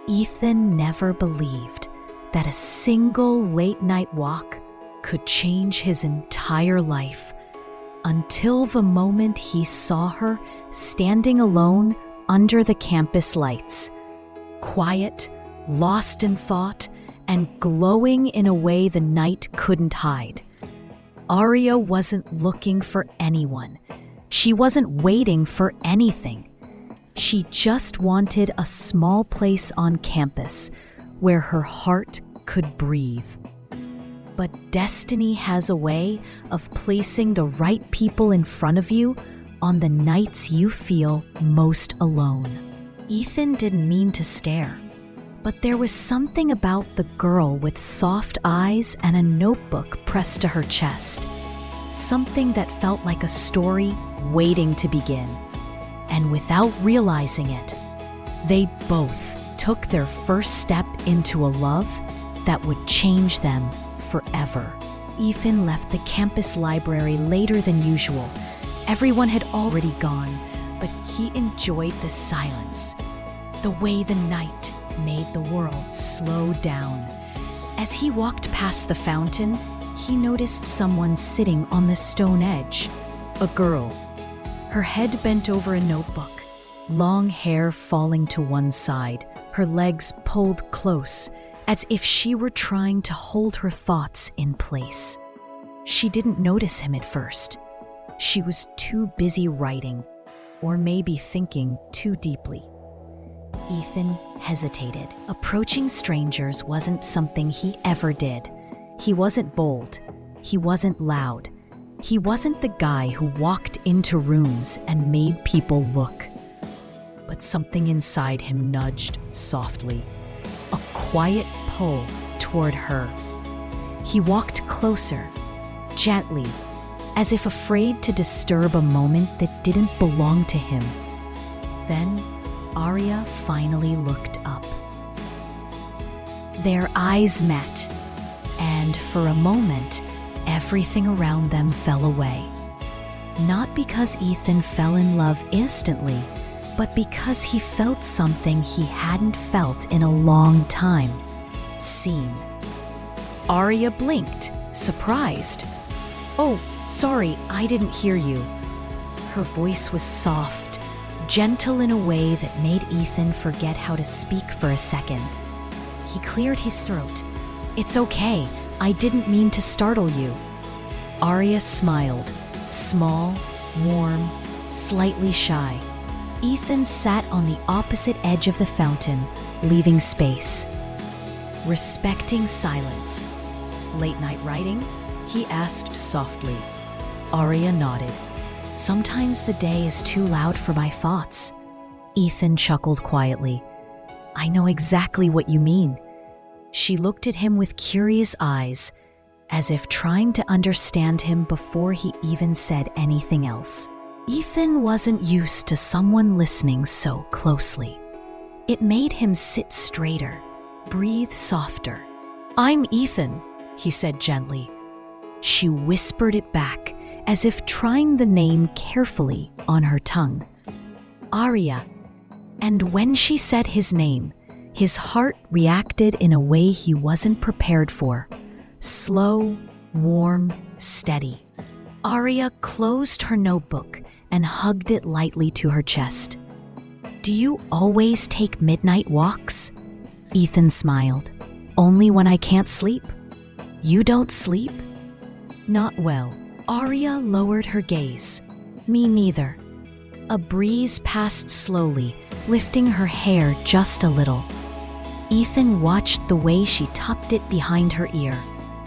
Ethan never believed that a single late-night walk could change his entire life until the moment he saw her standing alone under the campus lights, quiet, lost in thought, and glowing in a way the night couldn't hide. Aria wasn't looking for anyone. She wasn't waiting for anything. She just wanted a small place on campus where her heart could breathe. But destiny has a way of placing the right people in front of you on the nights you feel most alone. Ethan didn't mean to stare, but there was something about the girl with soft eyes and a notebook pressed to her chest. Something that felt like a story waiting to begin. And without realizing it, they both took their first step into a love that would change them forever. Ethan left the campus library later than usual. Everyone had already gone, but he enjoyed the silence, the way the night made the world slow down. As he walked past the fountain, he noticed someone sitting on the stone edge. A girl, her head bent over a notebook, long hair falling to one side, her legs pulled close, as if she were trying to hold her thoughts in place. She didn't notice him at first. She was too busy writing, or maybe thinking too deeply. Ethan hesitated. Approaching strangers wasn't something he ever did. He wasn't bold. He wasn't loud. He wasn't the guy who walked into rooms and made people look. But something inside him nudged softly, a quiet pull toward her. He walked closer, gently, as if afraid to disturb a moment that didn't belong to him. Then Aria finally looked up. Their eyes met, and for a moment, everything around them fell away. Not because Ethan fell in love instantly, but because he felt something he hadn't felt in a long time. Seen. Aria blinked, surprised. "Oh, sorry, I didn't hear you." Her voice was soft, gentle in a way that made Ethan forget how to speak for a second. He cleared his throat. "It's okay, I didn't mean to startle you." Aria smiled, small, warm, slightly shy. Ethan sat on the opposite edge of the fountain, leaving space. Respecting silence. "Late night writing?" he asked softly. Aria nodded. "Sometimes the day is too loud for my thoughts." Ethan chuckled quietly. "I know exactly what you mean." She looked at him with curious eyes, as if trying to understand him before he even said anything else. Ethan wasn't used to someone listening so closely. It made him sit straighter, breathe softer. "I'm Ethan," he said gently. She whispered it back, as if trying the name carefully on her tongue. "Aria." And when she said his name, his heart reacted in a way he wasn't prepared for. Slow, warm, steady. Aria closed her notebook and hugged it lightly to her chest. "Do you always take midnight walks?" Ethan smiled. "Only when I can't sleep." "You don't sleep?" "Not well." Aria lowered her gaze. "Me neither." A breeze passed slowly, lifting her hair just a little. Ethan watched the way she tucked it behind her ear.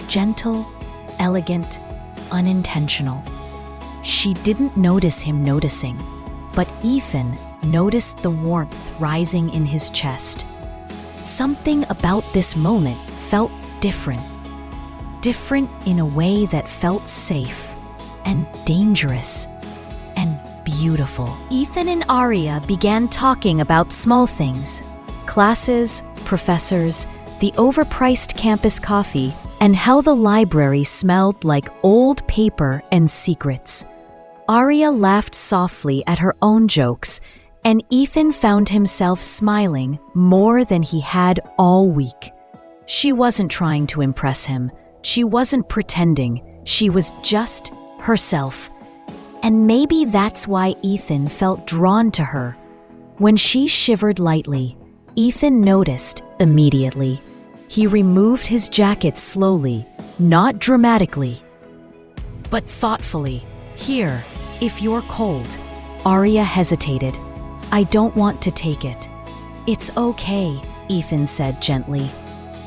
Gentle, elegant, unintentional. She didn't notice him noticing, but Ethan noticed the warmth rising in his chest. Something about this moment felt different. Different in a way that felt safe and dangerous and beautiful. Ethan and Aria began talking about small things. Classes, professors, the overpriced campus coffee, and how the library smelled like old paper and secrets. Aria laughed softly at her own jokes And Ethan found himself smiling more than he had all week. She wasn't trying to impress him. She wasn't pretending. She was just herself. And maybe that's why Ethan felt drawn to her. When she shivered lightly, Ethan noticed immediately. He removed his jacket slowly, not dramatically, but thoughtfully. "Here, if you're cold." Aria hesitated. "I don't want to take it." "It's okay," Ethan said gently.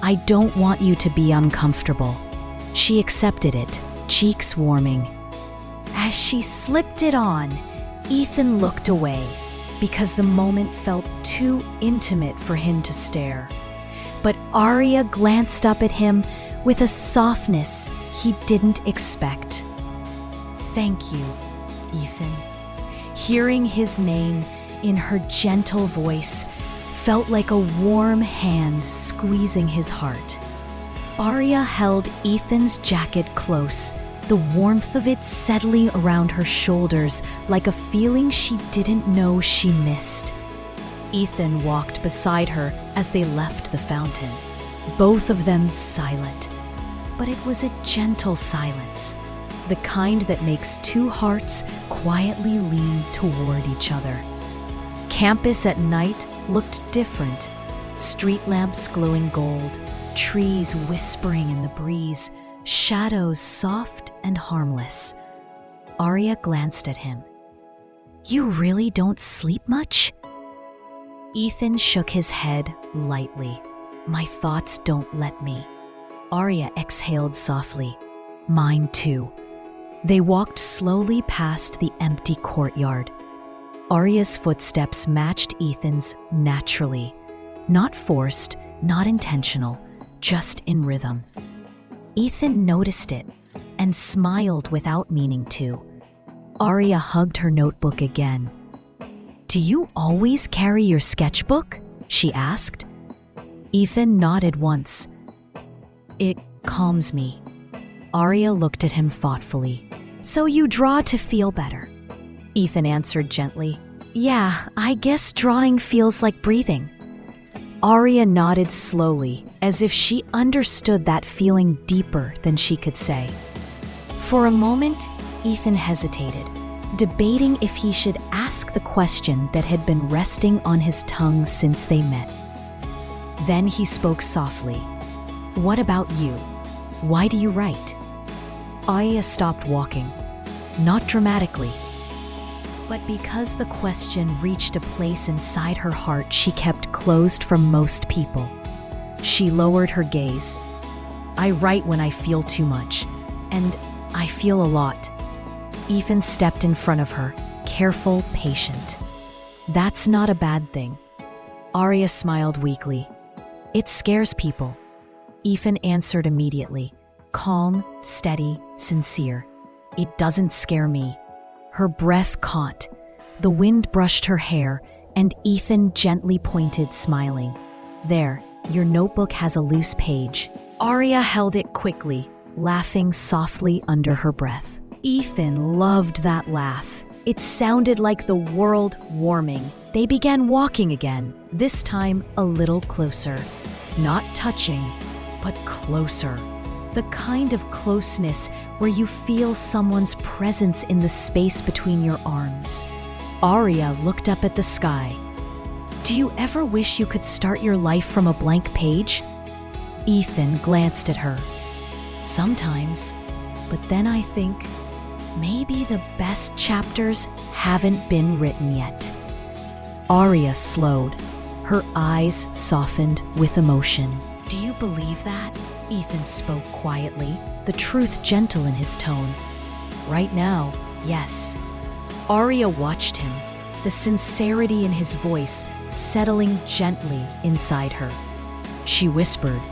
"I don't want you to be uncomfortable." She accepted it, cheeks warming. As she slipped it on, Ethan looked away because the moment felt too intimate for him to stare. But Aria glanced up at him with a softness he didn't expect. "Thank you, Ethan." Hearing his name in her gentle voice felt like a warm hand squeezing his heart. Aria held Ethan's jacket close, the warmth of it settling around her shoulders like a feeling she didn't know she missed. Ethan walked beside her as they left the fountain, both of them silent. But it was a gentle silence, the kind that makes two hearts quietly lean toward each other. Campus at night looked different. Street lamps glowing gold, trees whispering in the breeze, shadows soft and harmless. Aria glanced at him. "You really don't sleep much?" Ethan shook his head lightly. "My thoughts don't let me." Aria exhaled softly. "Mine too." They walked slowly past the empty courtyard. Aria's footsteps matched Ethan's naturally. Not forced, not intentional, just in rhythm. Ethan noticed it and smiled without meaning to. Aria hugged her notebook again. "Do you always carry your sketchbook?" she asked. Ethan nodded once. "It calms me." Aria looked at him thoughtfully. "So you draw to feel better?" Ethan answered gently. "Yeah, I guess drawing feels like breathing." Aria nodded slowly, as if she understood that feeling deeper than she could say. For a moment, Ethan hesitated, debating if he should ask the question that had been resting on his tongue since they met. Then he spoke softly. "What about you? Why do you write?" Aria stopped walking, not dramatically, but because the question reached a place inside her heart she kept closed from most people. She lowered her gaze. "I write when I feel too much, and I feel a lot." Ethan stepped in front of her, careful, patient. "That's not a bad thing." Aria smiled weakly. "It scares people." Ethan answered immediately, calm, steady, sincere. "It doesn't scare me." Her breath caught. The wind brushed her hair, and Ethan gently pointed, smiling. "There, your notebook has a loose page." Aria held it quickly, laughing softly under her breath. Ethan loved that laugh. It sounded like the world warming. They began walking again, this time a little closer. Not touching, but closer. The kind of closeness where you feel someone's presence in the space between your arms. Aria looked up at the sky. "Do you ever wish you could start your life from a blank page?" Ethan glanced at her. "Sometimes, but then I think maybe the best chapters haven't been written yet." Aria slowed. Her eyes softened with emotion. "Do you believe that?" Ethan spoke quietly, the truth gentle in his tone. "Right now, yes." Aria watched him, the sincerity in his voice settling gently inside her. She whispered,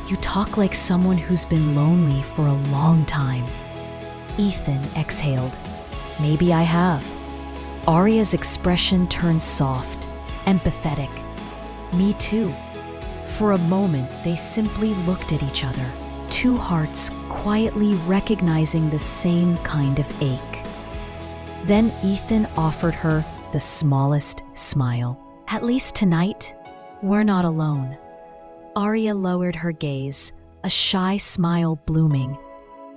"You talk like someone who's been lonely for a long time." Ethan exhaled. "Maybe I have." Aria's expression turned soft, empathetic. "Me too." For a moment, they simply looked at each other, two hearts quietly recognizing the same kind of ache. Then Ethan offered her the smallest smile. At least tonight, we're not alone. Aria lowered her gaze, a shy smile blooming.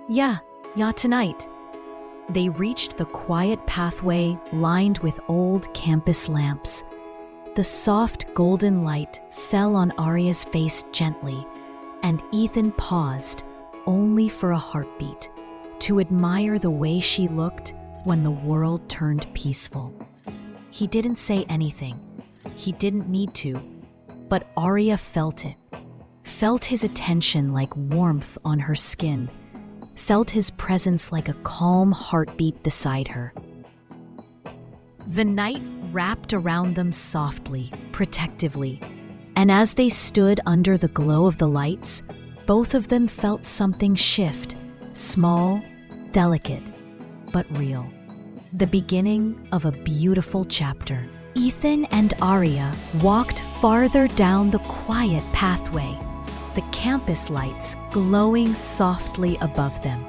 Yeah, tonight. They reached the quiet pathway lined with old campus lamps. The soft golden light fell on Aria's face gently, and Ethan paused, only for a heartbeat, to admire the way she looked when the world turned peaceful. He didn't say anything. He didn't need to, but Aria felt it. Felt his attention like warmth on her skin. Felt his presence like a calm heartbeat beside her. The night wrapped around them softly, protectively, and as they stood under the glow of the lights, both of them felt something shift, small, delicate, but real. The beginning of a beautiful chapter. Ethan and Aria walked farther down the quiet pathway, the campus lights glowing softly above them,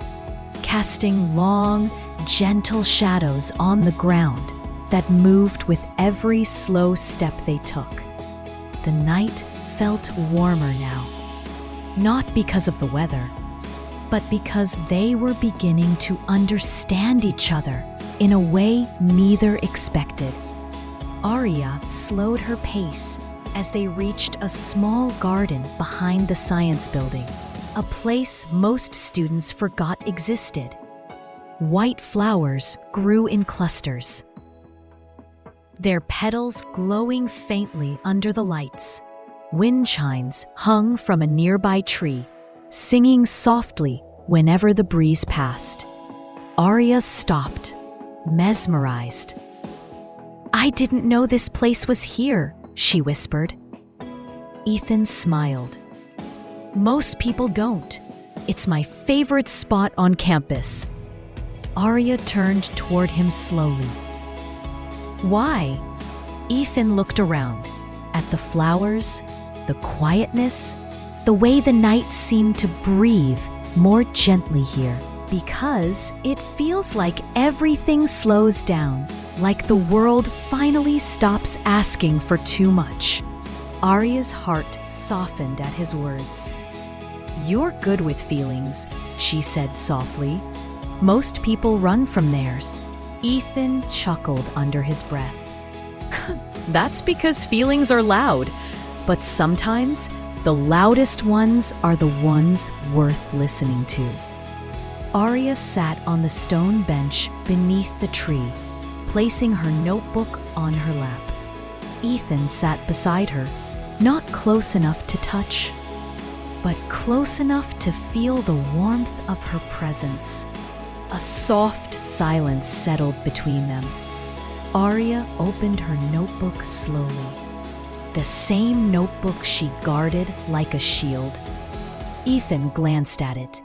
casting long, gentle shadows on the ground that moved with every slow step they took. The night felt warmer now, not because of the weather, but because they were beginning to understand each other in a way neither expected. Aria slowed her pace as they reached a small garden behind the science building, a place most students forgot existed. White flowers grew in clusters, their petals glowing faintly under the lights. Wind chimes hung from a nearby tree, singing softly whenever the breeze passed. Aria stopped, mesmerized. I didn't know this place was here, she whispered. Ethan smiled. Most people don't. It's my favorite spot on campus. Aria turned toward him slowly. Why? Ethan looked around, at the flowers, the quietness, the way the night seemed to breathe more gently here. Because it feels like everything slows down, like the world finally stops asking for too much. Aria's heart softened at his words. You're good with feelings, she said softly. Most people run from theirs. Ethan chuckled under his breath. That's because feelings are loud, but sometimes the loudest ones are the ones worth listening to. Aria sat on the stone bench beneath the tree, placing her notebook on her lap. Ethan sat beside her, not close enough to touch, but close enough to feel the warmth of her presence. A soft silence settled between them. Aria opened her notebook slowly, the same notebook she guarded like a shield. Ethan glanced at it.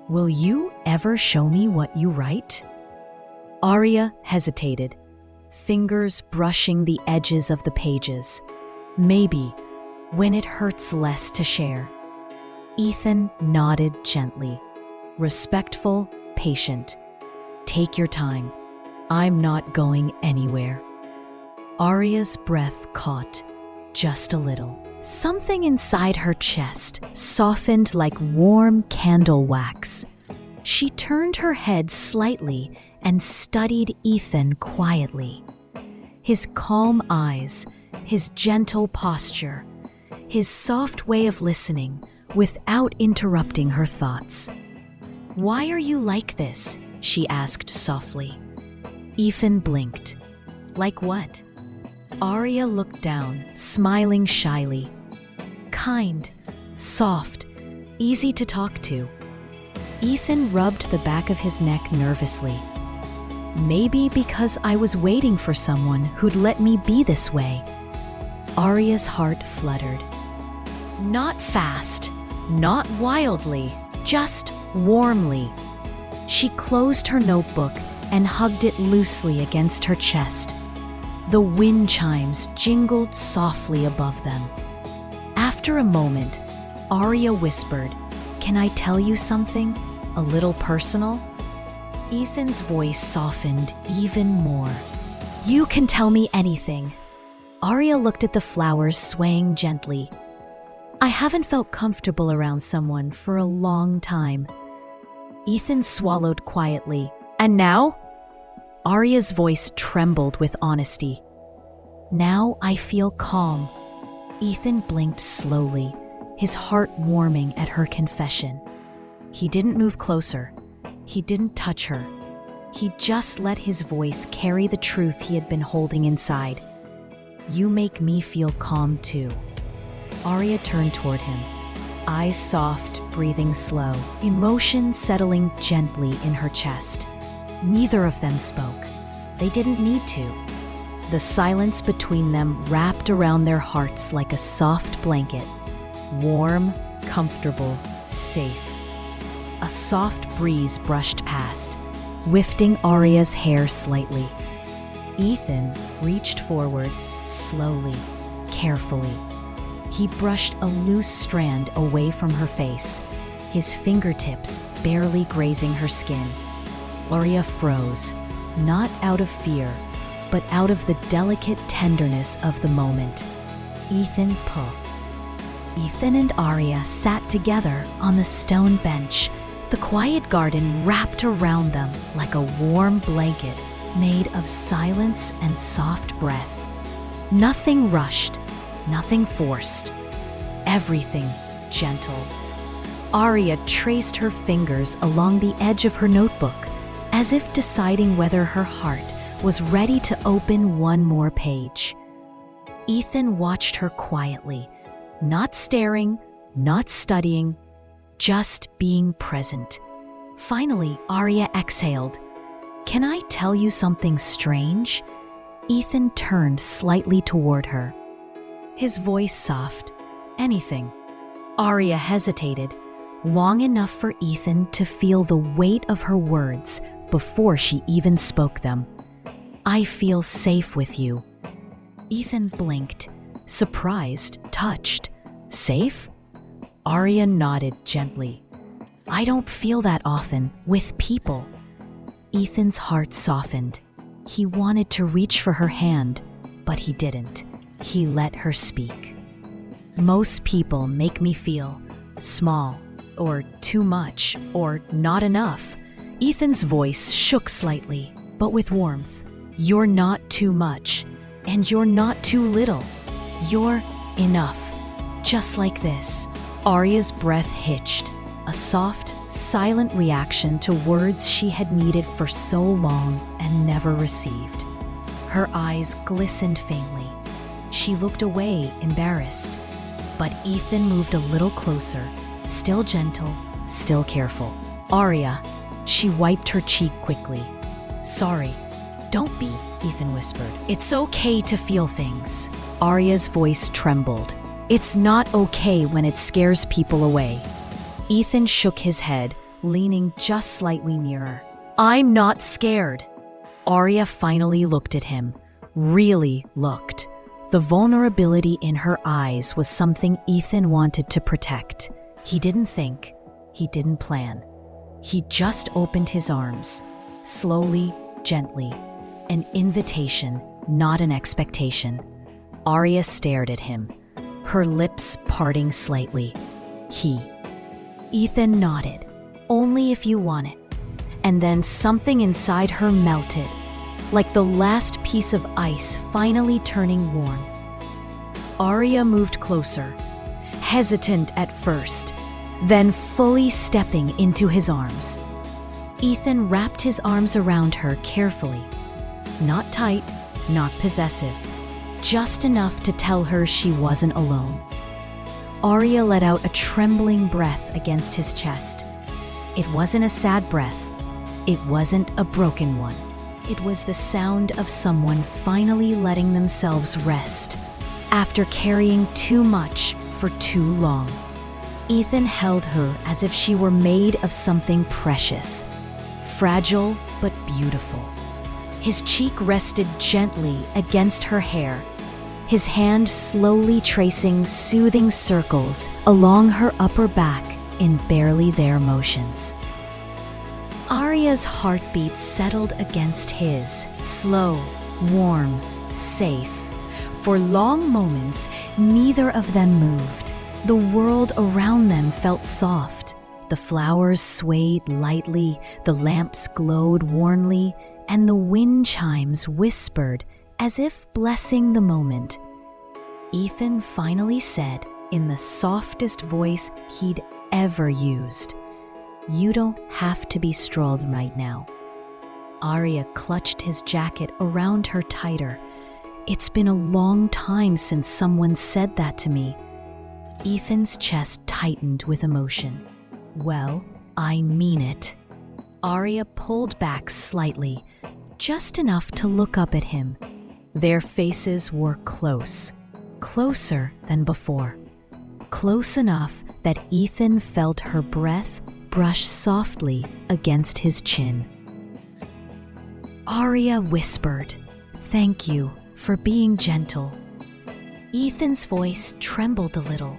Will you ever show me what you write? Aria hesitated, fingers brushing the edges of the pages. Maybe, when it hurts less to share. Ethan nodded gently, respectful, patient. Take your time. I'm not going anywhere. Aria's breath caught, just a little. Something inside her chest softened like warm candle wax. She turned her head slightly and studied Ethan quietly. His calm eyes, his gentle posture, his soft way of listening without interrupting her thoughts. Why are you like this? She asked softly. Ethan blinked. Like what? Aria looked down, smiling shyly. Kind, soft, easy to talk to. Ethan rubbed the back of his neck nervously. Maybe because I was waiting for someone who'd let me be this way. Aria's heart fluttered. Not fast, not wildly, just warmly. She closed her notebook and hugged it loosely against her chest. The wind chimes jingled softly above them. After a moment, Aria whispered, "Can I tell you something? A little personal?" Ethan's voice softened even more. You can tell me anything. Aria looked at the flowers swaying gently. I haven't felt comfortable around someone for a long time. Ethan swallowed quietly. And now? Aria's voice trembled with honesty. Now I feel calm. Ethan blinked slowly, his heart warming at her confession. He didn't move closer. He didn't touch her. He just let his voice carry the truth he had been holding inside. You make me feel calm too. Aria turned toward him, eyes soft, breathing slow, emotion settling gently in her chest. Neither of them spoke. They didn't need to. The silence between them wrapped around their hearts like a soft blanket. Warm, comfortable, safe. A soft breeze brushed past, lifting Aria's hair slightly. Ethan reached forward, slowly, carefully. He brushed a loose strand away from her face, his fingertips barely grazing her skin. Aria froze, not out of fear, but out of the delicate tenderness of the moment. Ethan and Aria sat together on the stone bench, the quiet garden wrapped around them like a warm blanket made of silence and soft breath. Nothing rushed, nothing forced, everything gentle. Aria traced her fingers along the edge of her notebook, as if deciding whether her heart was ready to open one more page. Ethan watched her quietly, not staring, not studying, just being present. Finally, Aria exhaled. Can I tell you something strange? Ethan turned slightly toward her, his voice soft. Anything. Aria hesitated, long enough for Ethan to feel the weight of her words before she even spoke them. I feel safe with you. Ethan blinked, surprised, touched. Safe? Aria nodded gently. I don't feel that often with people. Ethan's heart softened. He wanted to reach for her hand, but he didn't. He let her speak. Most people make me feel small, or too much, or not enough. Ethan's voice shook slightly, but with warmth. You're not too much, and you're not too little. You're enough, just like this. Aria's breath hitched, a soft, silent reaction to words she had needed for so long and never received. Her eyes glistened faintly. She looked away, embarrassed. But Ethan moved a little closer, still gentle, still careful. Aria, she wiped her cheek quickly. Sorry. Don't be, Ethan whispered. It's okay to feel things. Aria's voice trembled. It's not okay when it scares people away. Ethan shook his head, leaning just slightly nearer. I'm not scared. Aria finally looked at him, really looked. The vulnerability in her eyes was something Ethan wanted to protect. He didn't think, he didn't plan. He just opened his arms, slowly, gently. An invitation, not an expectation. Aria stared at him, her lips parting slightly. Ethan nodded. Only if you want it. And then something inside her melted, like the last piece of ice finally turning warm. Aria moved closer, hesitant at first, then fully stepping into his arms. Ethan wrapped his arms around her carefully. Not tight, not possessive, just enough to tell her she wasn't alone. Aria let out a trembling breath against his chest. It wasn't a sad breath. It wasn't a broken one. It was the sound of someone finally letting themselves rest after carrying too much for too long. Ethan held her as if she were made of something precious, fragile but beautiful. His cheek rested gently against her hair, his hand slowly tracing soothing circles along her upper back in barely there motions. Aria's heartbeat settled against his, slow, warm, safe. For long moments, neither of them moved. The world around them felt soft. The flowers swayed lightly, the lamps glowed warmly, and the wind chimes whispered as if blessing the moment. Ethan finally said, in the softest voice he'd ever used, "You don't have to be strolled right now." Aria clutched his jacket around her tighter. "It's been a long time since someone said that to me." Ethan's chest tightened with emotion. "Well, I mean it." Aria pulled back slightly, just enough to look up at him. Their faces were close, closer than before. Close enough that Ethan felt her breath brush softly against his chin. Aria whispered, "Thank you for being gentle." Ethan's voice trembled a little.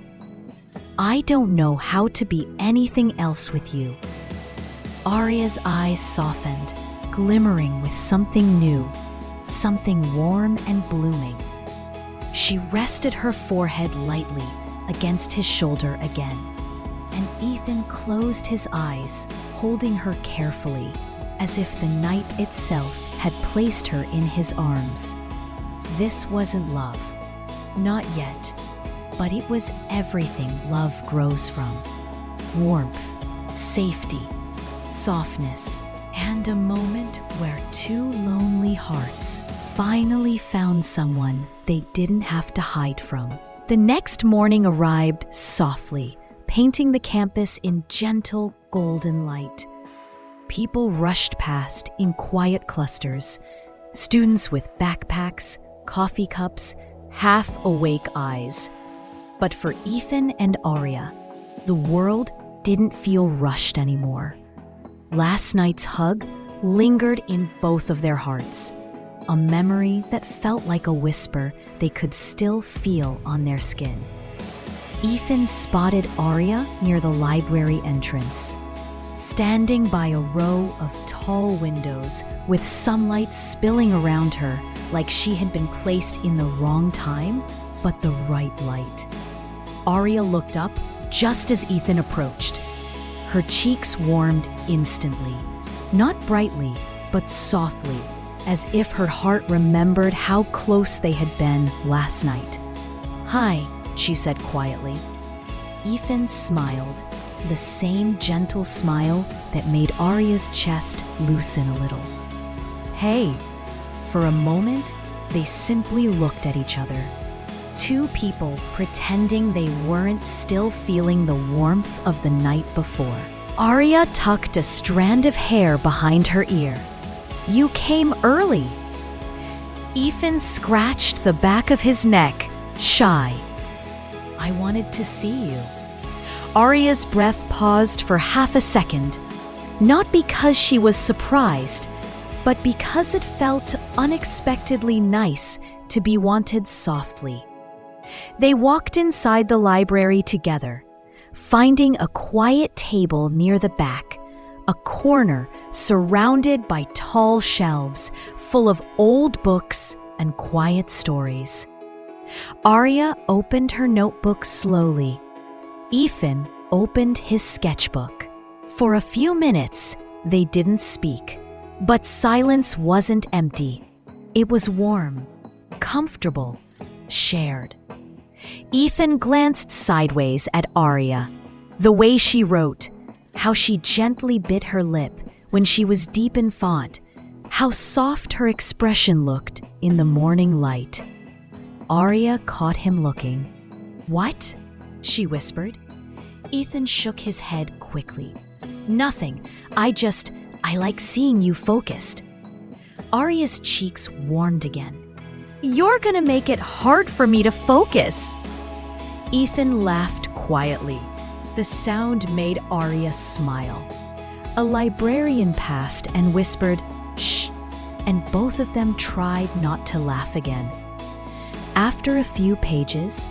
"I don't know how to be anything else with you." Aria's eyes softened, glimmering with something new, something warm and blooming. She rested her forehead lightly against his shoulder again, and Ethan closed his eyes, holding her carefully, as if the night itself had placed her in his arms. This wasn't love, not yet, but it was everything love grows from. Warmth, safety, softness, and a moment where two lonely hearts finally found someone they didn't have to hide from. The next morning arrived softly, painting the campus in gentle golden light. People rushed past in quiet clusters, students with backpacks, coffee cups, half-awake eyes. But for Ethan and Aria, the world didn't feel rushed anymore. Last night's hug lingered in both of their hearts, a memory that felt like a whisper they could still feel on their skin. Ethan spotted Aria near the library entrance, standing by a row of tall windows with sunlight spilling around her like she had been placed in the wrong time, but the right light. Aria looked up just as Ethan approached. Her cheeks warmed instantly, not brightly, but softly, as if her heart remembered how close they had been last night. "Hi," she said quietly. Ethan smiled, the same gentle smile that made Aria's chest loosen a little. "Hey." For a moment, they simply looked at each other. Two people pretending they weren't still feeling the warmth of the night before. Aria tucked a strand of hair behind her ear. "You came early." Ethan scratched the back of his neck, shy. "I wanted to see you." Aria's breath paused for half a second, not because she was surprised, but because it felt unexpectedly nice to be wanted softly. They walked inside the library together, finding a quiet table near the back, a corner surrounded by tall shelves full of old books and quiet stories. Aria opened her notebook slowly. Ethan opened his sketchbook. For a few minutes, they didn't speak. But silence wasn't empty. It was warm, comfortable, shared. Ethan glanced sideways at Aria. The way she wrote, how she gently bit her lip when she was deep in thought, how soft her expression looked in the morning light. Aria caught him looking. "What?" she whispered. Ethan shook his head quickly. "Nothing. I like seeing you focused." Aria's cheeks warmed again. "You're gonna make it hard for me to focus." Ethan laughed quietly. The sound made Aria smile. A librarian passed and whispered, "Shh," and both of them tried not to laugh again. After a few pages,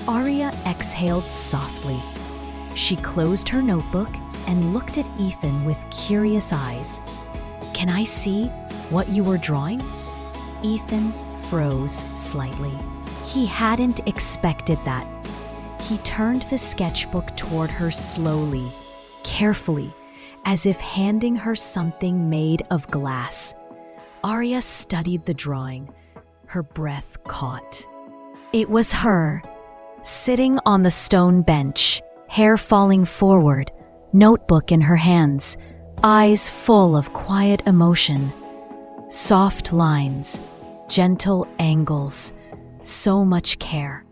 Aria exhaled softly. She closed her notebook and looked at Ethan with curious eyes. "Can I see what you were drawing?" Ethan froze slightly. He hadn't expected that. He turned the sketchbook toward her slowly, carefully, as if handing her something made of glass. Aria studied the drawing. Her breath caught. It was her, sitting on the stone bench, hair falling forward, notebook in her hands, eyes full of quiet emotion. Soft lines, gentle angles, so much care.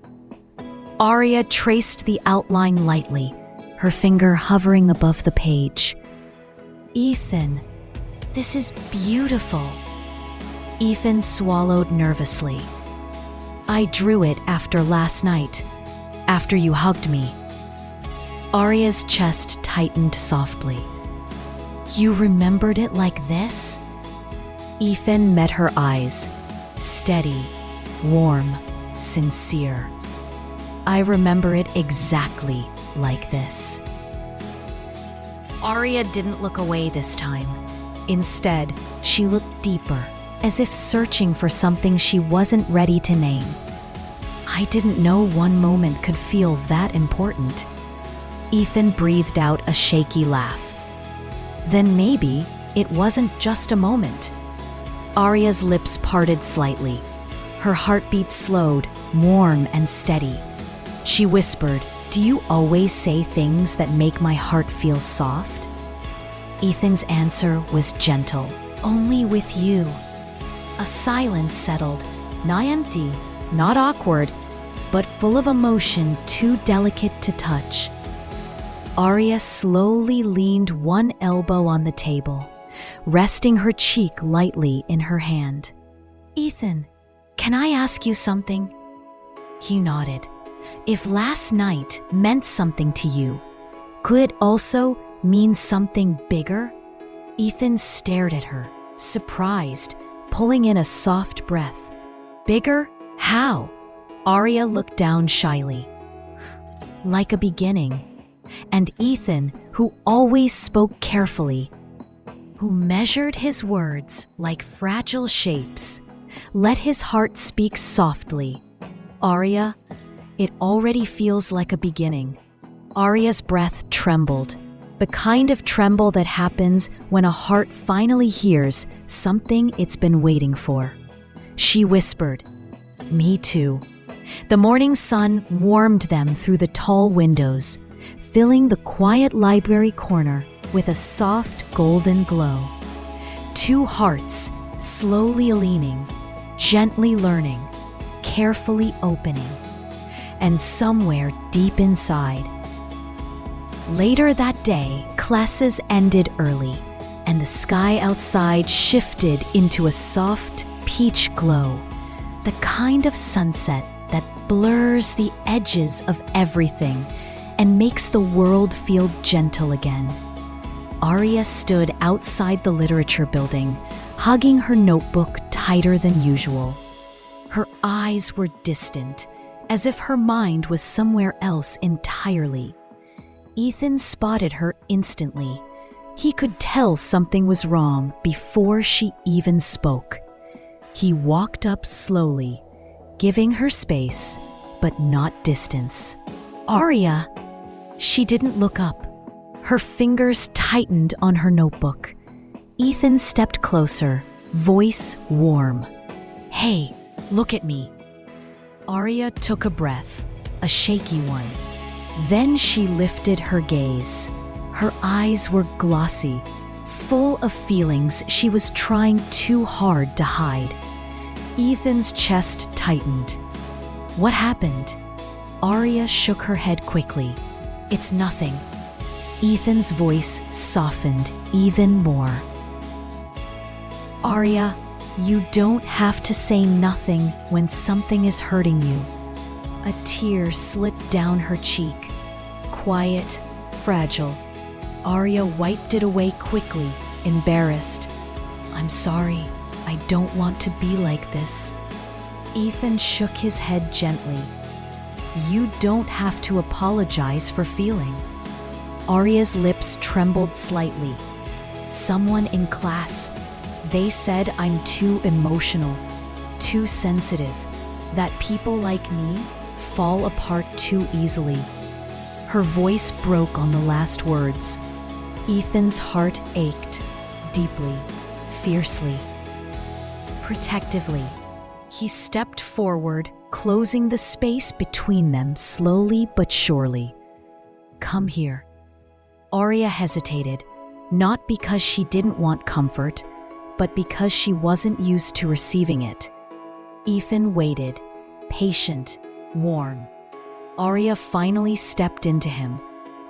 Aria traced the outline lightly, her finger hovering above the page. Ethan, this is beautiful. Ethan swallowed nervously. I drew it after last night, after you hugged me. Aria's chest tightened softly. You remembered it like this? Ethan met her eyes, steady, warm, sincere. I remember it exactly like this. Aria didn't look away this time. Instead, she looked deeper, as if searching for something she wasn't ready to name. I didn't know one moment could feel that important. Ethan breathed out a shaky laugh. Then maybe it wasn't just a moment. Aria's lips parted slightly. Her heartbeat slowed, warm and steady. She whispered, "Do you always say things that make my heart feel soft?" Ethan's answer was gentle, "Only with you." A silence settled, not empty, not awkward, but full of emotion too delicate to touch. Aria slowly leaned one elbow on the table, resting her cheek lightly in her hand. "Ethan, can I ask you something?" He nodded. If last night meant something to you, could it also mean something bigger? Ethan stared at her, surprised, pulling in a soft breath. Bigger? How? Aria looked down shyly. Like a beginning. And Ethan, who always spoke carefully, who measured his words like fragile shapes, let his heart speak softly. Aria, it already feels like a beginning. Aria's breath trembled, the kind of tremble that happens when a heart finally hears something it's been waiting for. She whispered, "Me too." The morning sun warmed them through the tall windows, filling the quiet library corner with a soft golden glow. Two hearts slowly leaning, gently learning, carefully opening. And somewhere deep inside. Later that day, classes ended early, and the sky outside shifted into a soft peach glow, the kind of sunset that blurs the edges of everything and makes the world feel gentle again. Aria stood outside the literature building, hugging her notebook tighter than usual. Her eyes were distant, as if her mind was somewhere else entirely. Ethan spotted her instantly. He could tell something was wrong before she even spoke. He walked up slowly, giving her space, but not distance. Aria! She didn't look up. Her fingers tightened on her notebook. Ethan stepped closer, voice warm. "Hey, look at me." Aria took a breath, a shaky one. Then she lifted her gaze. Her eyes were glossy, full of feelings she was trying too hard to hide. Ethan's chest tightened. What happened? Aria shook her head quickly. "It's nothing." Ethan's voice softened even more. "Aria, you don't have to say nothing when something is hurting you." A tear slipped down her cheek. Quiet, fragile. Aria wiped it away quickly, embarrassed. "I'm sorry. I don't want to be like this." Ethan shook his head gently. "You don't have to apologize for feeling." Aria's lips trembled slightly. "Someone in class, they said I'm too emotional." too sensitive, that people like me fall apart too easily." Her voice broke on the last words. Ethan's heart ached, deeply, fiercely. Protectively, he stepped forward, closing the space between them slowly but surely. "Come here." Aria hesitated, not because she didn't want comfort, but because she wasn't used to receiving it. Ethan waited, patient, warm. Aria finally stepped into him,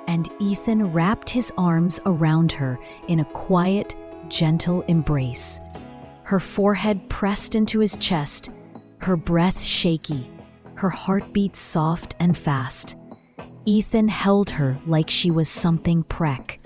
and Ethan wrapped his arms around her in a quiet, gentle embrace. Her forehead pressed into his chest, her breath shaky, her heartbeat soft and fast. Ethan held her like she was something preck.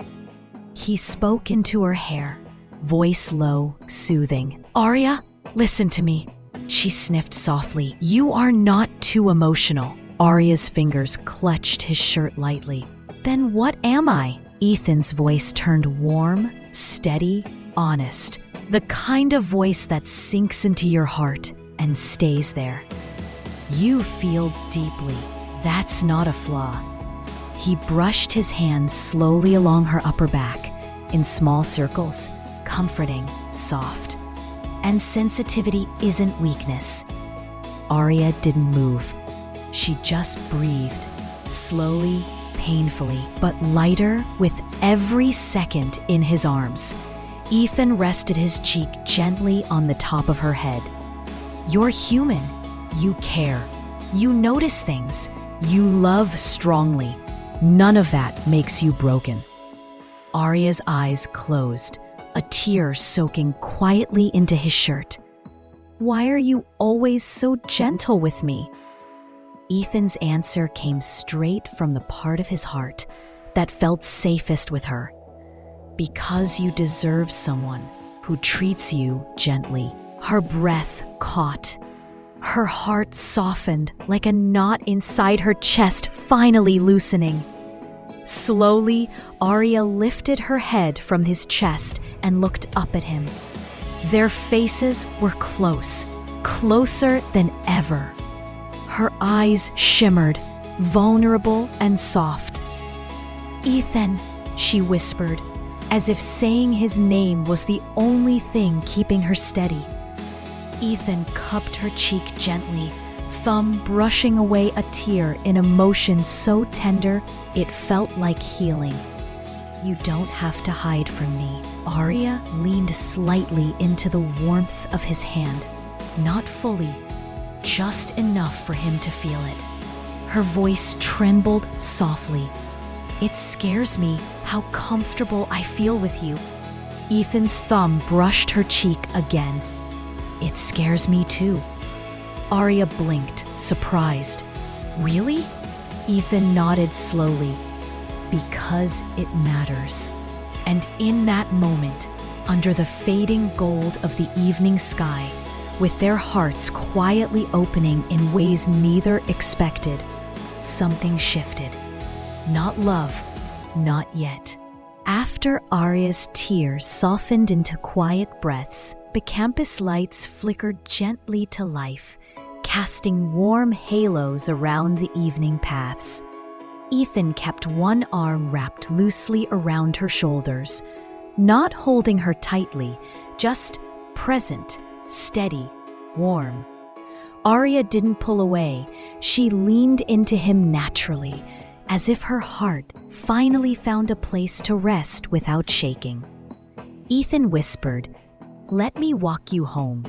He spoke into her hair, voice low, soothing. "Aria, listen to me." She sniffed softly. "You are not too emotional." Aria's fingers clutched his shirt lightly. "Then what am I?" Ethan's voice turned warm, steady, honest. The kind of voice that sinks into your heart and stays there. "You feel deeply. That's not a flaw." He brushed his hand slowly along her upper back, in small circles, comforting, soft. "And sensitivity isn't weakness." Aria didn't move. She just breathed, slowly, painfully, but lighter with every second in his arms. Ethan rested his cheek gently on the top of her head. "You're human. You care. You notice things. You love strongly. None of that makes you broken." Aria's eyes closed, a tear soaking quietly into his shirt. "Why are you always so gentle with me?" Ethan's answer came straight from the part of his heart that felt safest with her. "Because you deserve someone who treats you gently." Her breath caught. Her heart softened like a knot inside her chest finally loosening. Slowly, Aria lifted her head from his chest and looked up at him. Their faces were close, closer than ever. Her eyes shimmered, vulnerable and soft. "Ethan," she whispered, as if saying his name was the only thing keeping her steady. Ethan cupped her cheek gently, thumb brushing away a tear in a motion so tender it felt like healing. "You don't have to hide from me." Aria leaned slightly into the warmth of his hand, not fully, just enough for him to feel it. Her voice trembled softly. "It scares me how comfortable I feel with you." Ethan's thumb brushed her cheek again. "It scares me too." Aria blinked, surprised. "Really?" Ethan nodded slowly. "Because it matters." And in that moment, under the fading gold of the evening sky, with their hearts quietly opening in ways neither expected, something shifted. Not love, not yet. After Aria's tears softened into quiet breaths, the campus lights flickered gently to life, casting warm halos around the evening paths. Ethan kept one arm wrapped loosely around her shoulders, not holding her tightly, just present, steady, warm. Aria didn't pull away. She leaned into him naturally, as if her heart finally found a place to rest without shaking. Ethan whispered, "Let me walk you home."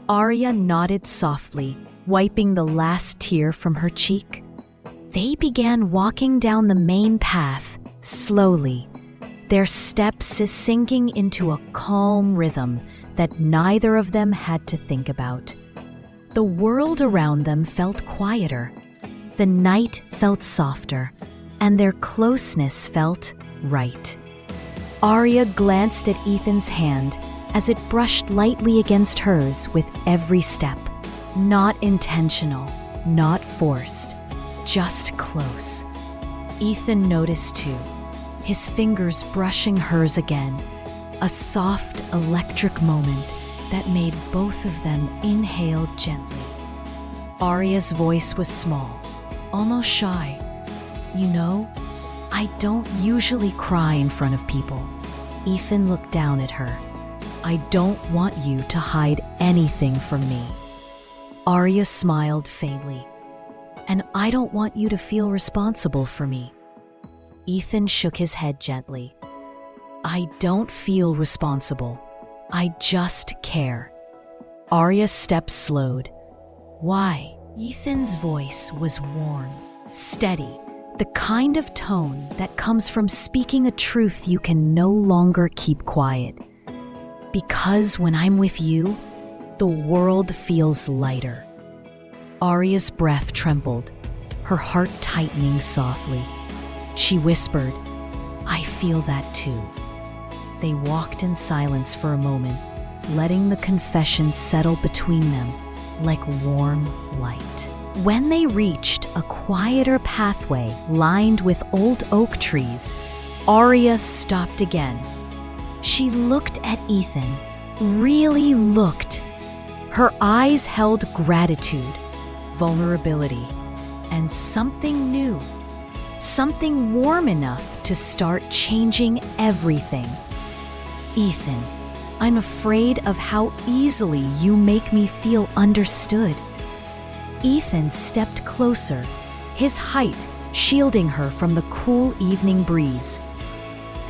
Aria nodded softly, wiping the last tear from her cheek. They began walking down the main path, slowly, their steps sinking into a calm rhythm that neither of them had to think about. The world around them felt quieter. The night felt softer, and their closeness felt right. Aria glanced at Ethan's hand as it brushed lightly against hers with every step. Not intentional, not forced, just close. Ethan noticed too, his fingers brushing hers again, a soft, electric moment, that made both of them inhale gently. Aria's voice was small, almost shy. "You know, I don't usually cry in front of people." Ethan looked down at her. "I don't want you to hide anything from me." Aria smiled faintly. "And I don't want you to feel responsible for me." Ethan shook his head gently. "I don't feel responsible. I just care." Aria's steps slowed. "Why?" Ethan's voice was warm, steady, the kind of tone that comes from speaking a truth you can no longer keep quiet. "Because when I'm with you, the world feels lighter." Aria's breath trembled, her heart tightening softly. She whispered, "I feel that too." They walked in silence for a moment, letting the confession settle between them like warm light. When they reached a quieter pathway lined with old oak trees, Aria stopped again. She looked at Ethan, really looked. Her eyes held gratitude, vulnerability, and something new, something warm enough to start changing everything. "Ethan, I'm afraid of how easily you make me feel understood." Ethan stepped closer, his height shielding her from the cool evening breeze.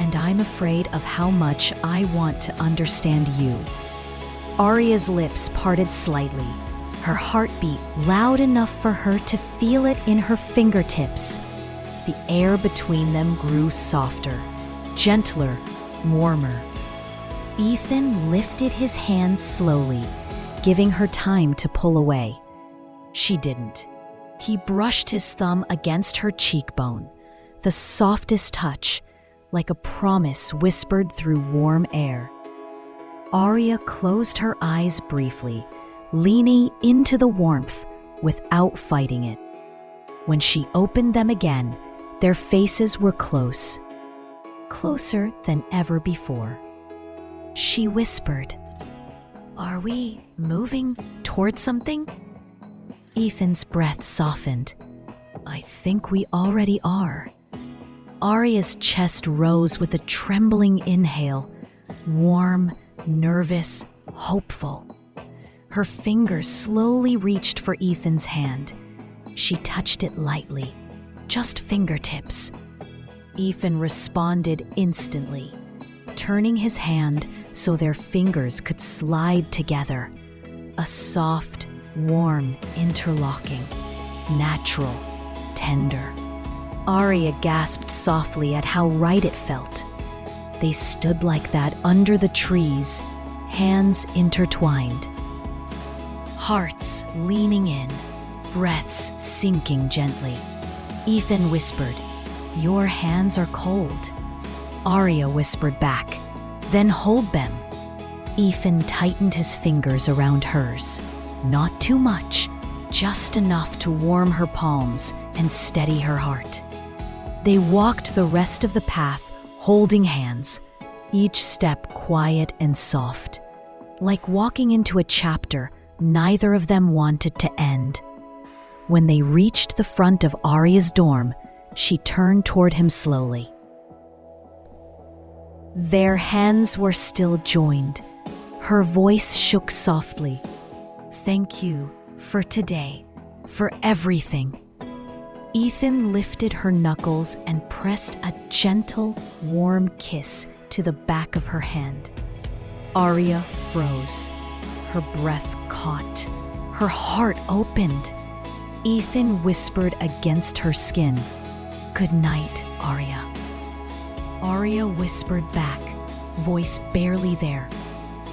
"And I'm afraid of how much I want to understand you." Aria's lips parted slightly, her heartbeat loud enough for her to feel it in her fingertips. The air between them grew softer, gentler, warmer. Ethan lifted his hand slowly, giving her time to pull away. She didn't. He brushed his thumb against her cheekbone, the softest touch, like a promise whispered through warm air. Aria closed her eyes briefly, leaning into the warmth without fighting it. When she opened them again, their faces were close, closer than ever before. She whispered, "Are we moving toward something?" Ethan's breath softened. "I think we already are." Aria's chest rose with a trembling inhale, warm, nervous, hopeful. Her fingers slowly reached for Ethan's hand. She touched it lightly, just fingertips. Ethan responded instantly, turning his hand so their fingers could slide together. A soft, warm interlocking, natural, tender. Aria gasped softly at how right it felt. They stood like that under the trees, hands intertwined. Hearts leaning in, breaths sinking gently. Ethan whispered, "Your hands are cold." Aria whispered back, "Then hold them." Ethan tightened his fingers around hers. Not too much, just enough to warm her palms and steady her heart. They walked the rest of the path, holding hands, each step quiet and soft, like walking into a chapter neither of them wanted to end. When they reached the front of Aria's dorm, she turned toward him slowly. Their hands were still joined. Her voice shook softly. "Thank you for today, for everything." Ethan lifted her knuckles and pressed a gentle, warm kiss to the back of her hand. Aria froze. Her breath caught. Her heart opened. Ethan whispered against her skin, "Good night, Aria." Aria whispered back, voice barely there,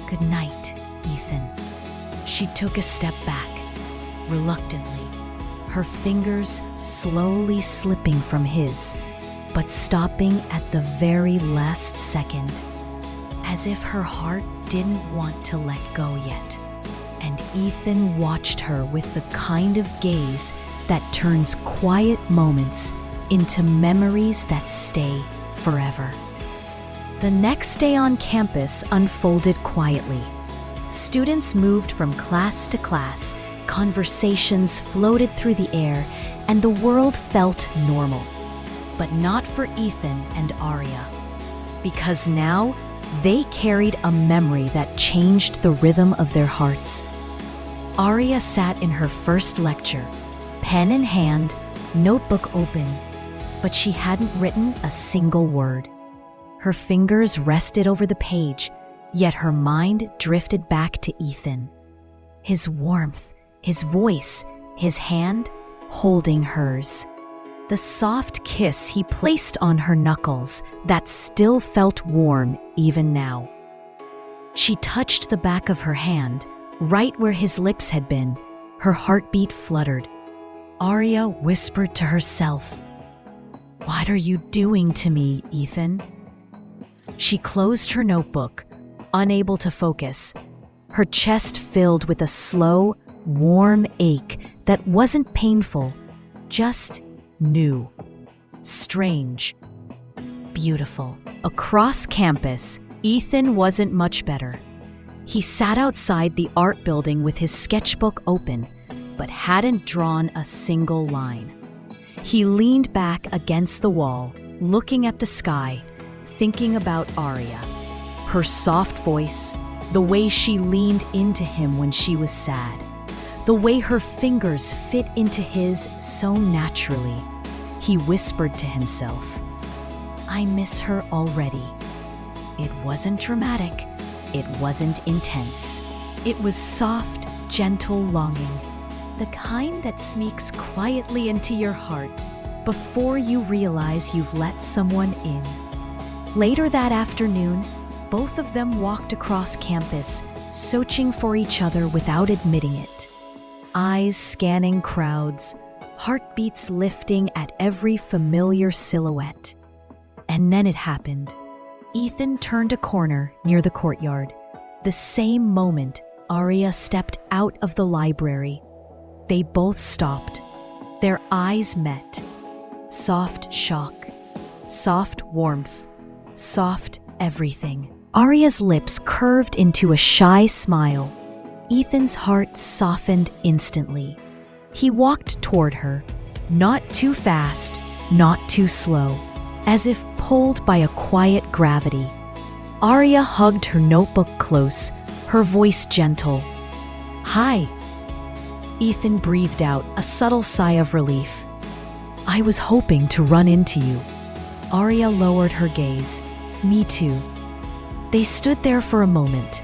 "Good night, Ethan." She took a step back, reluctantly, her fingers slowly slipping from his, but stopping at the very last second, as if her heart didn't want to let go yet. And Ethan watched her with the kind of gaze that turns quiet moments into memories that stay forever. The next day on campus unfolded quietly. Students moved from class to class, conversations floated through the air, and the world felt normal. But not for Ethan and Aria, because now they carried a memory that changed the rhythm of their hearts. Aria sat in her first lecture, pen in hand, notebook open, but she hadn't written a single word. Her fingers rested over the page, yet her mind drifted back to Ethan. His warmth, his voice, his hand holding hers. The soft kiss he placed on her knuckles that still felt warm even now. She touched the back of her hand, right where his lips had been. Her heartbeat fluttered. Aria whispered to herself, "What are you doing to me, Ethan?" She closed her notebook, unable to focus, her chest filled with a slow, warm ache that wasn't painful, just new, strange, beautiful. Across campus, Ethan wasn't much better. He sat outside the art building with his sketchbook open, but hadn't drawn a single line. He leaned back against the wall, looking at the sky, thinking about Aria. Her soft voice, the way she leaned into him when she was sad, the way her fingers fit into his so naturally. He whispered to himself, "I miss her already." It wasn't dramatic. It wasn't intense. It was soft, gentle longing, the kind that sneaks quietly into your heart before you realize you've let someone in. Later that afternoon, both of them walked across campus, searching for each other without admitting it. Eyes scanning crowds, heartbeats lifting at every familiar silhouette. And then it happened. Ethan turned a corner near the courtyard. The same moment, Aria stepped out of the library. They both stopped. Their eyes met. Soft shock, soft warmth, soft everything. Aria's lips curved into a shy smile. Ethan's heart softened instantly. He walked toward her, not too fast, not too slow, as if pulled by a quiet gravity. Aria hugged her notebook close, her voice gentle. "Hi." Ethan breathed out a subtle sigh of relief. "I was hoping to run into you." Aria lowered her gaze. "Me too." They stood there for a moment,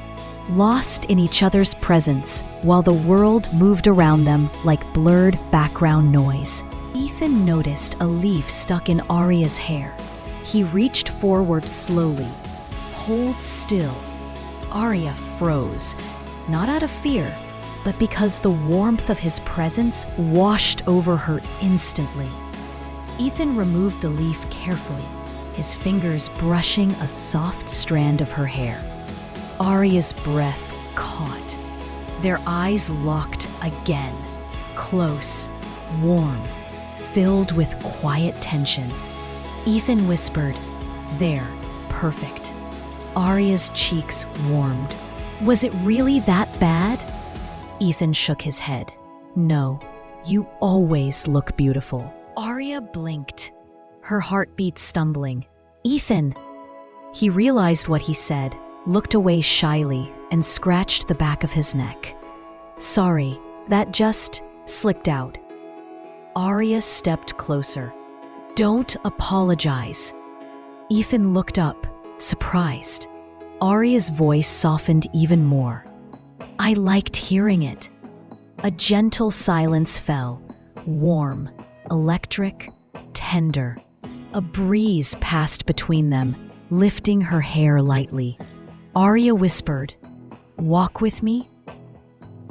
lost in each other's presence while the world moved around them like blurred background noise. Ethan noticed a leaf stuck in Aria's hair. He reached forward slowly. "Hold still." Aria froze, not out of fear, but because the warmth of his presence washed over her instantly. Ethan removed the leaf carefully, his fingers brushing a soft strand of her hair. Aria's breath caught. Their eyes locked again, close, warm, filled with quiet tension. Ethan whispered, "There, perfect." Aria's cheeks warmed. "Was it really that bad?" Ethan shook his head. "No, you always look beautiful." Aria blinked, her heartbeat stumbling. "Ethan!" He realized what he said, looked away shyly, and scratched the back of his neck. "Sorry, that just slipped out." Aria stepped closer. "Don't apologize." Ethan looked up, surprised. Aria's voice softened even more. "I liked hearing it." A gentle silence fell, warm, electric, tender. A breeze passed between them, lifting her hair lightly. Aria whispered, "Walk with me?"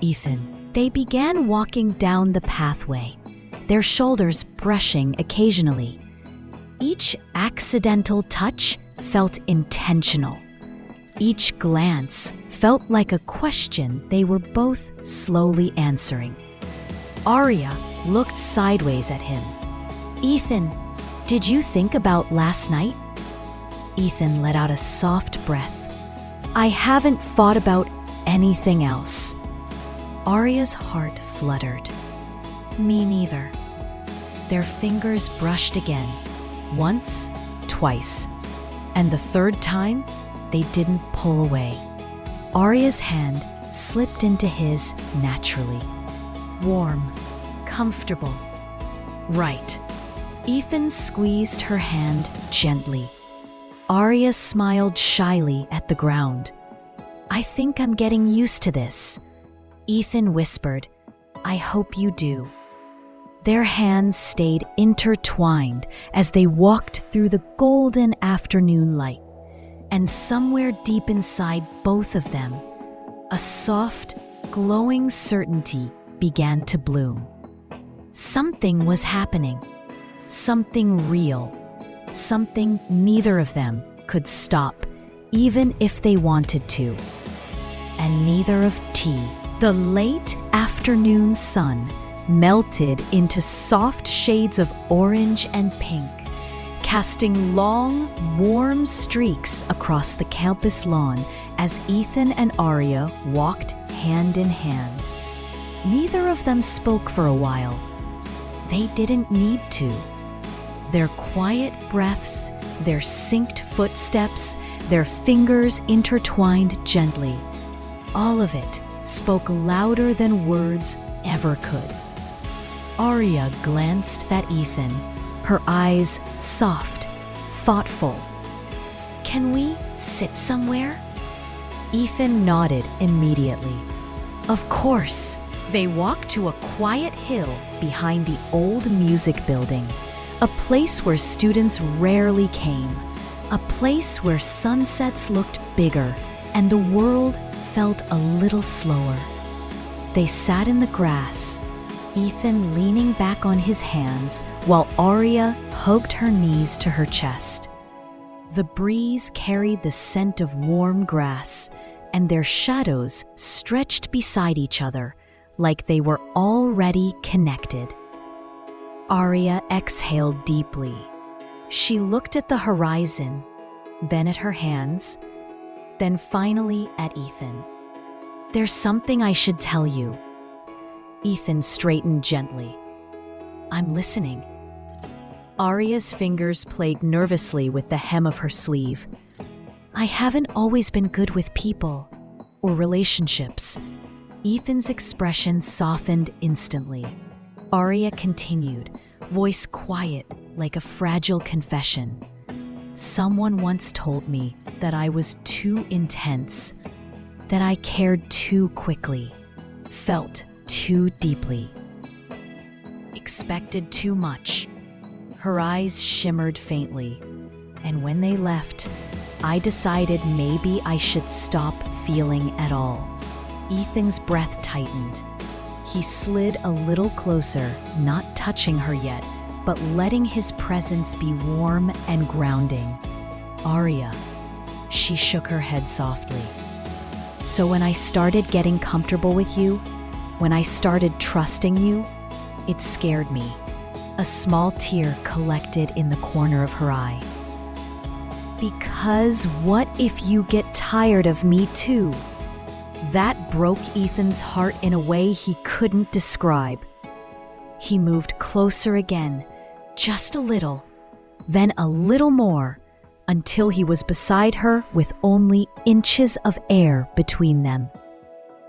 "Ethan." They began walking down the pathway, their shoulders brushing occasionally. Each accidental touch felt intentional. Each glance felt like a question they were both slowly answering. Aria looked sideways at him. "Ethan, did you think about last night?" Ethan let out a soft breath. "I haven't thought about anything else. Aria's heart fluttered. Me neither. Their fingers brushed again, once, twice, and the third time, they didn't pull away. Aria's hand slipped into his naturally. Warm, comfortable. Right. Ethan squeezed her hand gently. Aria smiled shyly at the ground. I think I'm getting used to this. Ethan whispered, I hope you do. Their hands stayed intertwined as they walked through the golden afternoon light. And somewhere deep inside both of them, a soft, glowing certainty began to bloom. Something was happening. Something real. Something neither of them could stop, even if they wanted to. And neither of tea. The late afternoon sun melted into soft shades of orange and pink, casting long, warm streaks across the campus lawn as Ethan and Aria walked hand in hand. Neither of them spoke for a while. They didn't need to. Their quiet breaths, their synced footsteps, their fingers intertwined gently. All of it spoke louder than words ever could. Aria glanced at Ethan, her eyes soft, thoughtful. Can we sit somewhere? Ethan nodded immediately. Of course. They walked to a quiet hill behind the old music building, a place where students rarely came, a place where sunsets looked bigger and the world felt a little slower. They sat in the grass, Ethan leaning back on his hands while Aria hugged her knees to her chest. The breeze carried the scent of warm grass, and their shadows stretched beside each other like they were already connected. Aria exhaled deeply. She looked at the horizon, then at her hands, then finally at Ethan. There's something I should tell you. Ethan straightened gently. I'm listening. Aria's fingers played nervously with the hem of her sleeve. I haven't always been good with people or relationships. Ethan's expression softened instantly. Aria continued, voice quiet like a fragile confession. Someone once told me that I was too intense, that I cared too quickly, felt too deeply, expected too much. Her eyes shimmered faintly, and when they left, I decided maybe I should stop feeling at all. Ethan's breath tightened. He slid a little closer, not touching her yet, but letting his presence be warm and grounding. Aria. She shook her head softly. So when I started getting comfortable with you, when I started trusting you, it scared me. A small tear collected in the corner of her eye. Because what if you get tired of me too? That broke Ethan's heart in a way he couldn't describe. He moved closer again, just a little, then a little more, until he was beside her with only inches of air between them.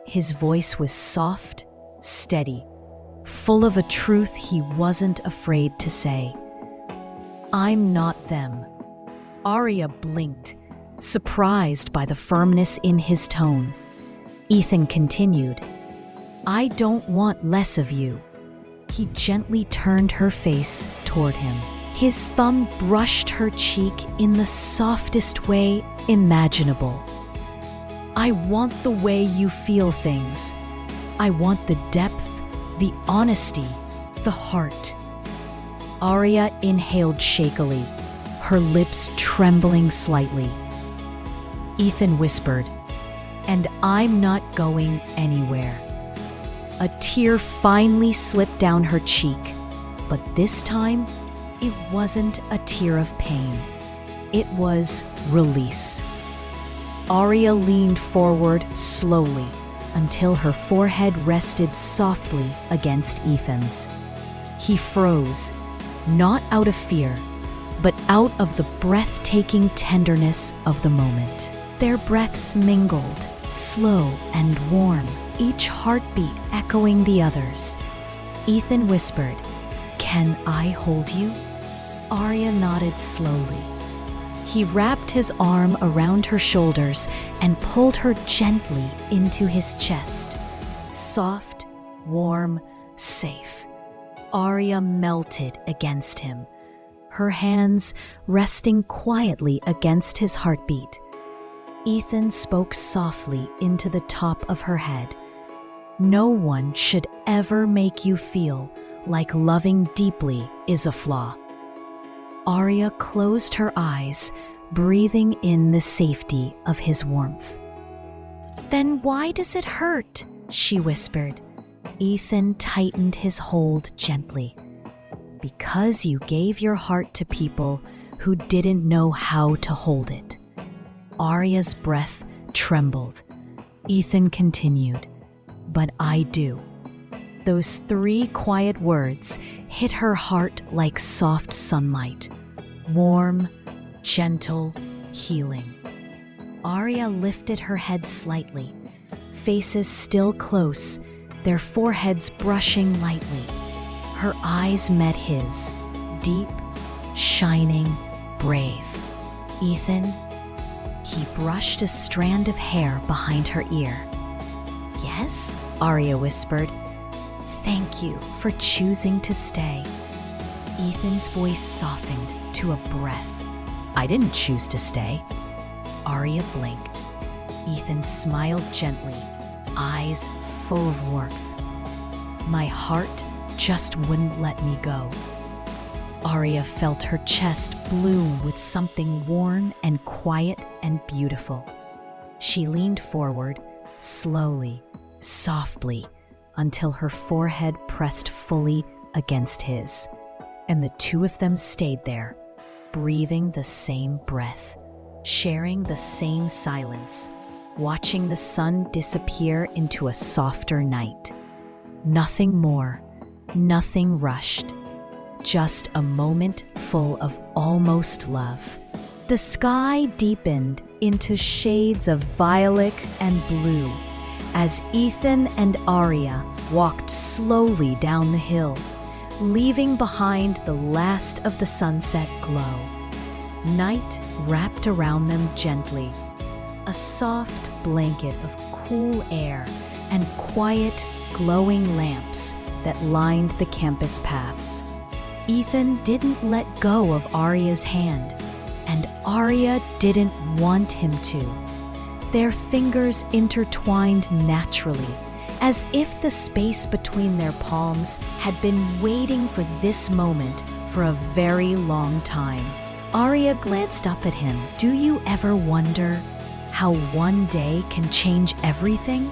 His voice was soft, steady, full of a truth he wasn't afraid to say. I'm not them. Aria blinked, surprised by the firmness in his tone. Ethan continued, I don't want less of you. He gently turned her face toward him. His thumb brushed her cheek in the softest way imaginable. I want the way you feel things. I want the depth, the honesty, the heart. Aria inhaled shakily, her lips trembling slightly. Ethan whispered, and I'm not going anywhere. A tear finally slipped down her cheek, but this time, it wasn't a tear of pain. It was release. Aria leaned forward slowly until her forehead rested softly against Ethan's. He froze, not out of fear, but out of the breathtaking tenderness of the moment. Their breaths mingled, slow and warm, each heartbeat echoing the other's. Ethan whispered, "Can I hold you?" Aria nodded slowly. He wrapped his arm around her shoulders and pulled her gently into his chest. Soft, warm, safe. Aria melted against him, her hands resting quietly against his heartbeat. Ethan spoke softly into the top of her head. "No one should ever make you feel like loving deeply is a flaw." Aria closed her eyes, breathing in the safety of his warmth. "Then why does it hurt?" she whispered. Ethan tightened his hold gently. "Because you gave your heart to people who didn't know how to hold it." Aria's breath trembled. Ethan continued, "But I do." Those 3 quiet words hit her heart like soft sunlight. Warm, gentle, healing. Aria lifted her head slightly, faces still close, their foreheads brushing lightly. Her eyes met his, deep, shining, brave. "Ethan?" He brushed a strand of hair behind her ear. "Yes?" Aria whispered. "Thank you for choosing to stay." Ethan's voice softened to a breath. "I didn't choose to stay." Aria blinked. Ethan smiled gently, eyes full of warmth. "My heart just wouldn't let me go." Aria felt her chest bloom with something warm and quiet and beautiful. She leaned forward, slowly, softly, until her forehead pressed fully against his, and the 2 of them stayed there, breathing the same breath, sharing the same silence, watching the sun disappear into a softer night. Nothing more, nothing rushed, just a moment full of almost love. The sky deepened into shades of violet and blue as Ethan and Aria walked slowly down the hill, leaving behind the last of the sunset glow. Night wrapped around them gently, a soft blanket of cool air and quiet, glowing lamps that lined the campus paths. Ethan didn't let go of Aria's hand, and Aria didn't want him to. Their fingers intertwined naturally, as if the space between their palms had been waiting for this moment for a very long time. Aria glanced up at him. "Do you ever wonder how one day can change everything?"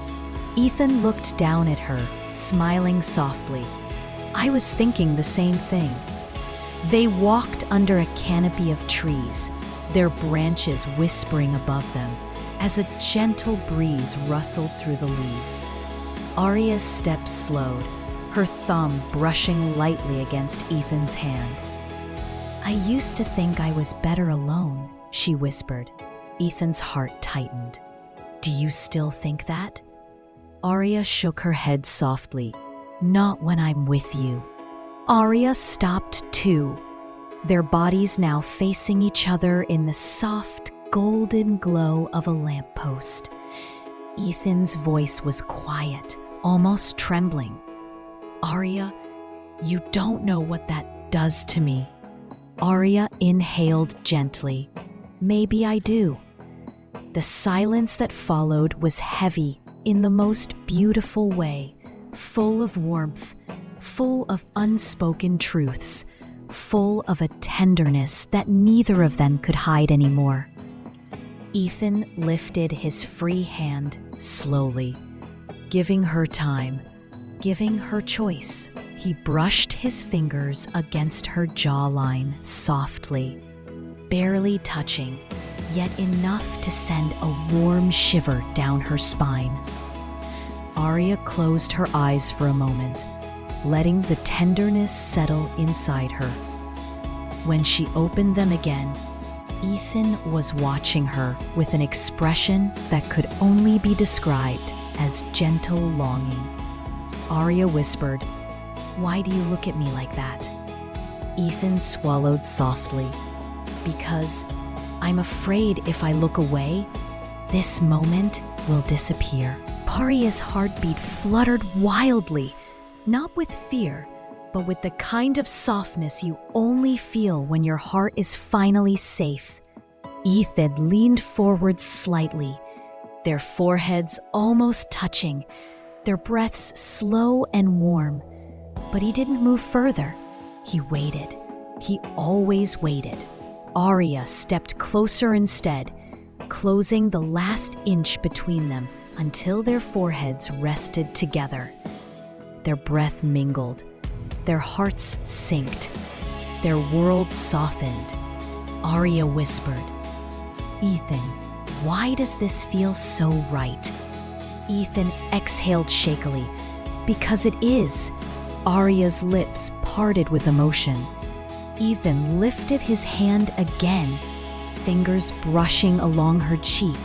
Ethan looked down at her, smiling softly. "I was thinking the same thing." They walked under a canopy of trees, their branches whispering above them, as a gentle breeze rustled through the leaves. Aria's steps slowed, her thumb brushing lightly against Ethan's hand. "I used to think I was better alone," she whispered. Ethan's heart tightened. "Do you still think that?" Aria shook her head softly. "Not when I'm with you." Aria stopped too, their bodies now facing each other in the soft, golden glow of a lamppost. Ethan's voice was quiet, almost trembling. "Aria, you don't know what that does to me." Aria inhaled gently. "Maybe I do." The silence that followed was heavy in the most beautiful way, full of warmth, full of unspoken truths, full of a tenderness that neither of them could hide anymore. Ethan lifted his free hand slowly, giving her time, giving her choice. He brushed his fingers against her jawline softly, barely touching, yet enough to send a warm shiver down her spine. Aria closed her eyes for a moment, letting the tenderness settle inside her. When she opened them again, Ethan was watching her with an expression that could only be described as gentle longing. Aria whispered, "Why do you look at me like that?" Ethan swallowed softly. "Because I'm afraid if I look away, this moment will disappear." Aria's heartbeat fluttered wildly, not with fear, but with the kind of softness you only feel when your heart is finally safe. Ethan leaned forward slightly, their foreheads almost touching, their breaths slow and warm. But he didn't move further. He waited. He always waited. Aria stepped closer instead, closing the last inch between them until their foreheads rested together. Their breath mingled. Their hearts synced. Their world softened. Aria whispered, "Ethan, why does this feel so right?" Ethan exhaled shakily. "Because it is." Aria's lips parted with emotion. Ethan lifted his hand again, fingers brushing along her cheek,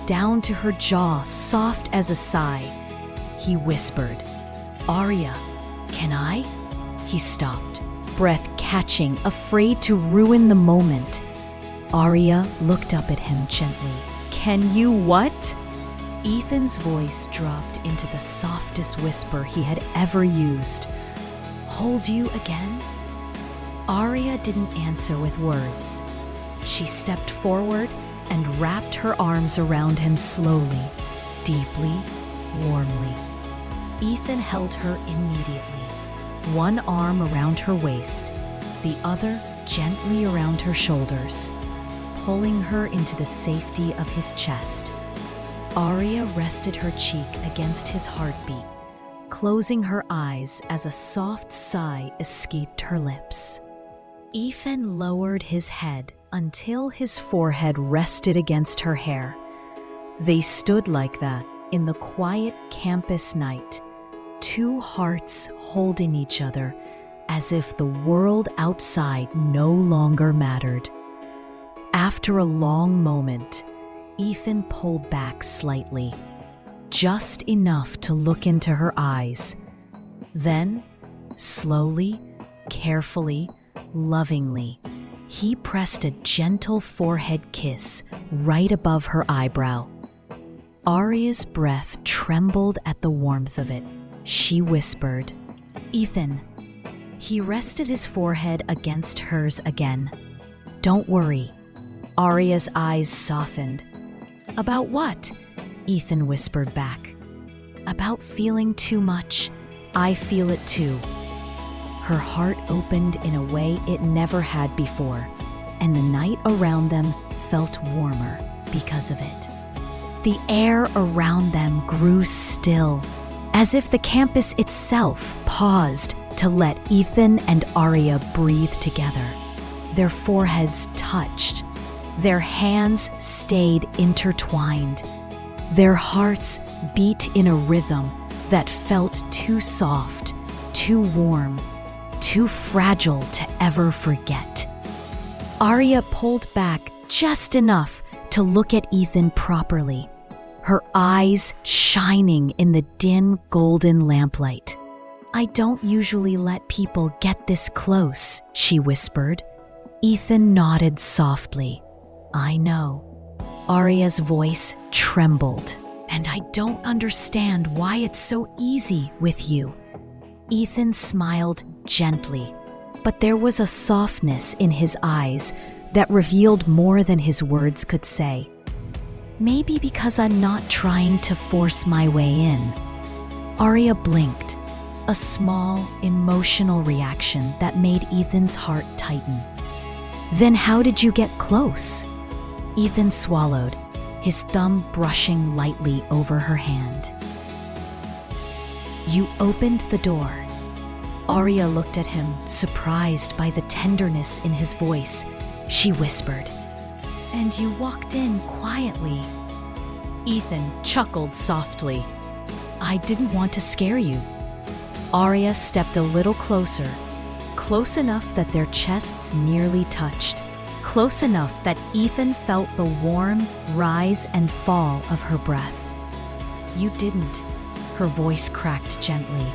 down to her jaw, soft as a sigh. He whispered, "Aria, can I?" He stopped, breath catching, afraid to ruin the moment. Aria looked up at him gently. "Can you what?" Ethan's voice dropped into the softest whisper he had ever used. "Hold you again?" Aria didn't answer with words. She stepped forward and wrapped her arms around him slowly, deeply, warmly. Ethan held her immediately, one arm around her waist, the other gently around her shoulders, pulling her into the safety of his chest. Aria rested her cheek against his heartbeat, closing her eyes as a soft sigh escaped her lips. Ethan lowered his head until his forehead rested against her hair. They stood like that in the quiet campus night, two hearts holding each other as if the world outside no longer mattered. After a long moment, Ethan pulled back slightly, just enough to look into her eyes. Then, slowly, carefully, lovingly, he pressed a gentle forehead kiss right above her eyebrow. Aria's breath trembled at the warmth of it. She whispered, "Ethan." He rested his forehead against hers again. "Don't worry." Aria's eyes softened. "About what?" Ethan whispered back. "About feeling too much. I feel it too." Her heart opened in a way it never had before, and the night around them felt warmer because of it. The air around them grew still, as if the campus itself paused to let Ethan and Aria breathe together. Their foreheads touched. Their hands stayed intertwined. Their hearts beat in a rhythm that felt too soft, too warm, too fragile to ever forget. Aria pulled back just enough to look at Ethan properly, her eyes shining in the dim golden lamplight. "I don't usually let people get this close," she whispered. Ethan nodded softly. "I know." Aria's voice trembled. "And I don't understand why it's so easy with you." Ethan smiled gently, but there was a softness in his eyes that revealed more than his words could say. "Maybe because I'm not trying to force my way in." Aria blinked, a small, emotional reaction that made Ethan's heart tighten. "Then how did you get close?" Ethan swallowed, his thumb brushing lightly over her hand. "You opened the door." Aria looked at him, surprised by the tenderness in his voice. She whispered, and you walked in quietly." Ethan chuckled softly. "I didn't want to scare you." Aria stepped a little closer, close enough that their chests nearly touched, close enough that Ethan felt the warm rise and fall of her breath. "You didn't," her voice cracked gently.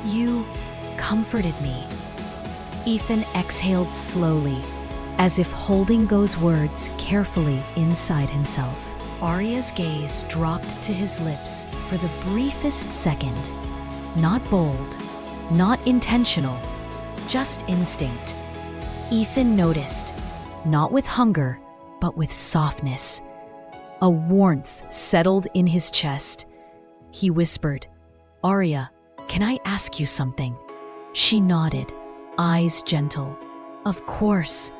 "You comforted me." Ethan exhaled slowly, as if holding those words carefully inside himself. Aria's gaze dropped to his lips for the briefest second. Not bold, not intentional, just instinct. Ethan noticed, not with hunger, but with softness. A warmth settled in his chest. He whispered, "Aria, can I ask you something?" She nodded, eyes gentle. "Of course."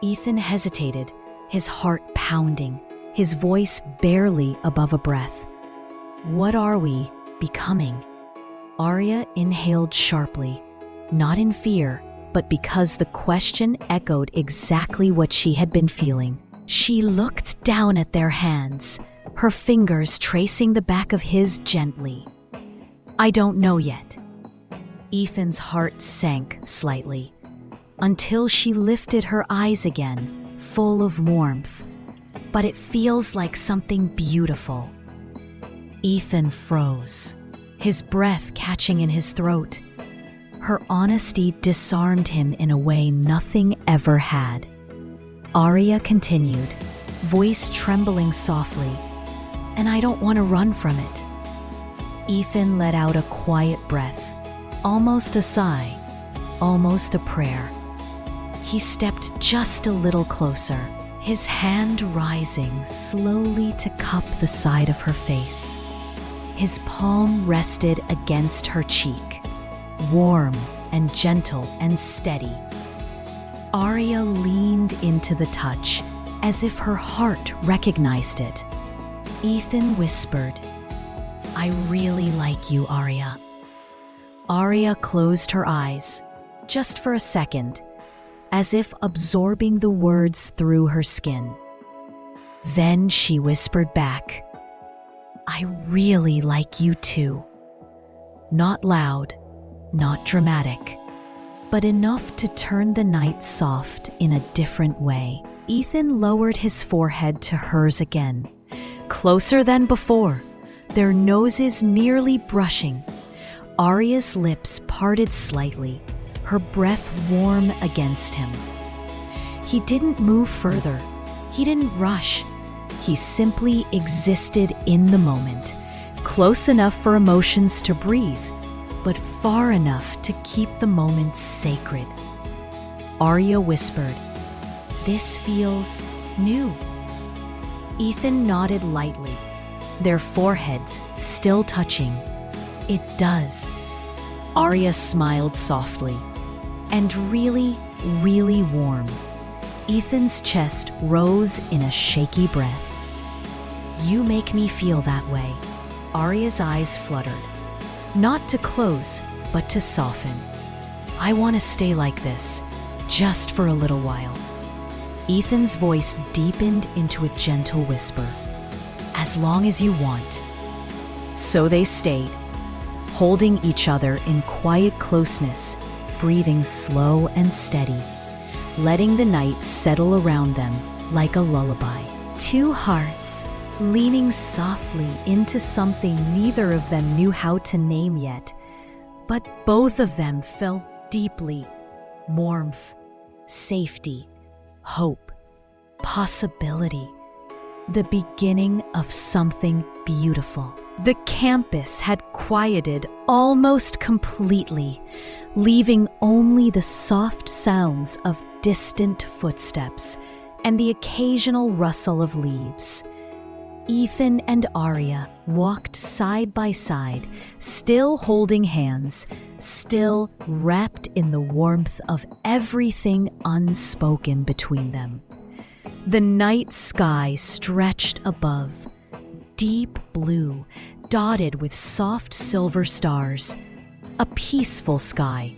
Ethan hesitated, his heart pounding, his voice barely above a breath. "What are we becoming?" Aria inhaled sharply, not in fear, but because the question echoed exactly what she had been feeling. She looked down at their hands, her fingers tracing the back of his gently. "I don't know yet." Ethan's heart sank slightly, until she lifted her eyes again, full of warmth. "But it feels like something beautiful." Ethan froze, his breath catching in his throat. Her honesty disarmed him in a way nothing ever had. Aria continued, voice trembling softly, "And I don't want to run from it." Ethan let out a quiet breath, almost a sigh, almost a prayer. He stepped just a little closer, his hand rising slowly to cup the side of her face. His palm rested against her cheek, warm and gentle and steady. Aria leaned into the touch, as if her heart recognized it. Ethan whispered, "I really like you, Aria." Aria closed her eyes, just for a second, as if absorbing the words through her skin. Then she whispered back, "I really like you too." Not loud, not dramatic, but enough to turn the night soft in a different way. Ethan lowered his forehead to hers again, closer than before, their noses nearly brushing. Aria's lips parted slightly, her breath warm against him. He didn't move further. He didn't rush. He simply existed in the moment, close enough for emotions to breathe, but far enough to keep the moment sacred. Aria whispered, "This feels new." Ethan nodded lightly, their foreheads still touching. "It does." Aria smiled softly, and really, really warm. Ethan's chest rose in a shaky breath. "You make me feel that way." Aria's eyes fluttered, not to close, but to soften. "I want to stay like this, just for a little while." Ethan's voice deepened into a gentle whisper, "As long as you want." So they stayed, holding each other in quiet closeness, breathing slow and steady, letting the night settle around them like a lullaby. Two hearts leaning softly into something neither of them knew how to name yet, but both of them felt deeply. Warmth, safety, hope, possibility, the beginning of something beautiful. The campus had quieted almost completely, leaving only the soft sounds of distant footsteps and the occasional rustle of leaves. Ethan and Aria walked side by side, still holding hands, still wrapped in the warmth of everything unspoken between them. The night sky stretched above, deep blue, dotted with soft silver stars. A peaceful sky,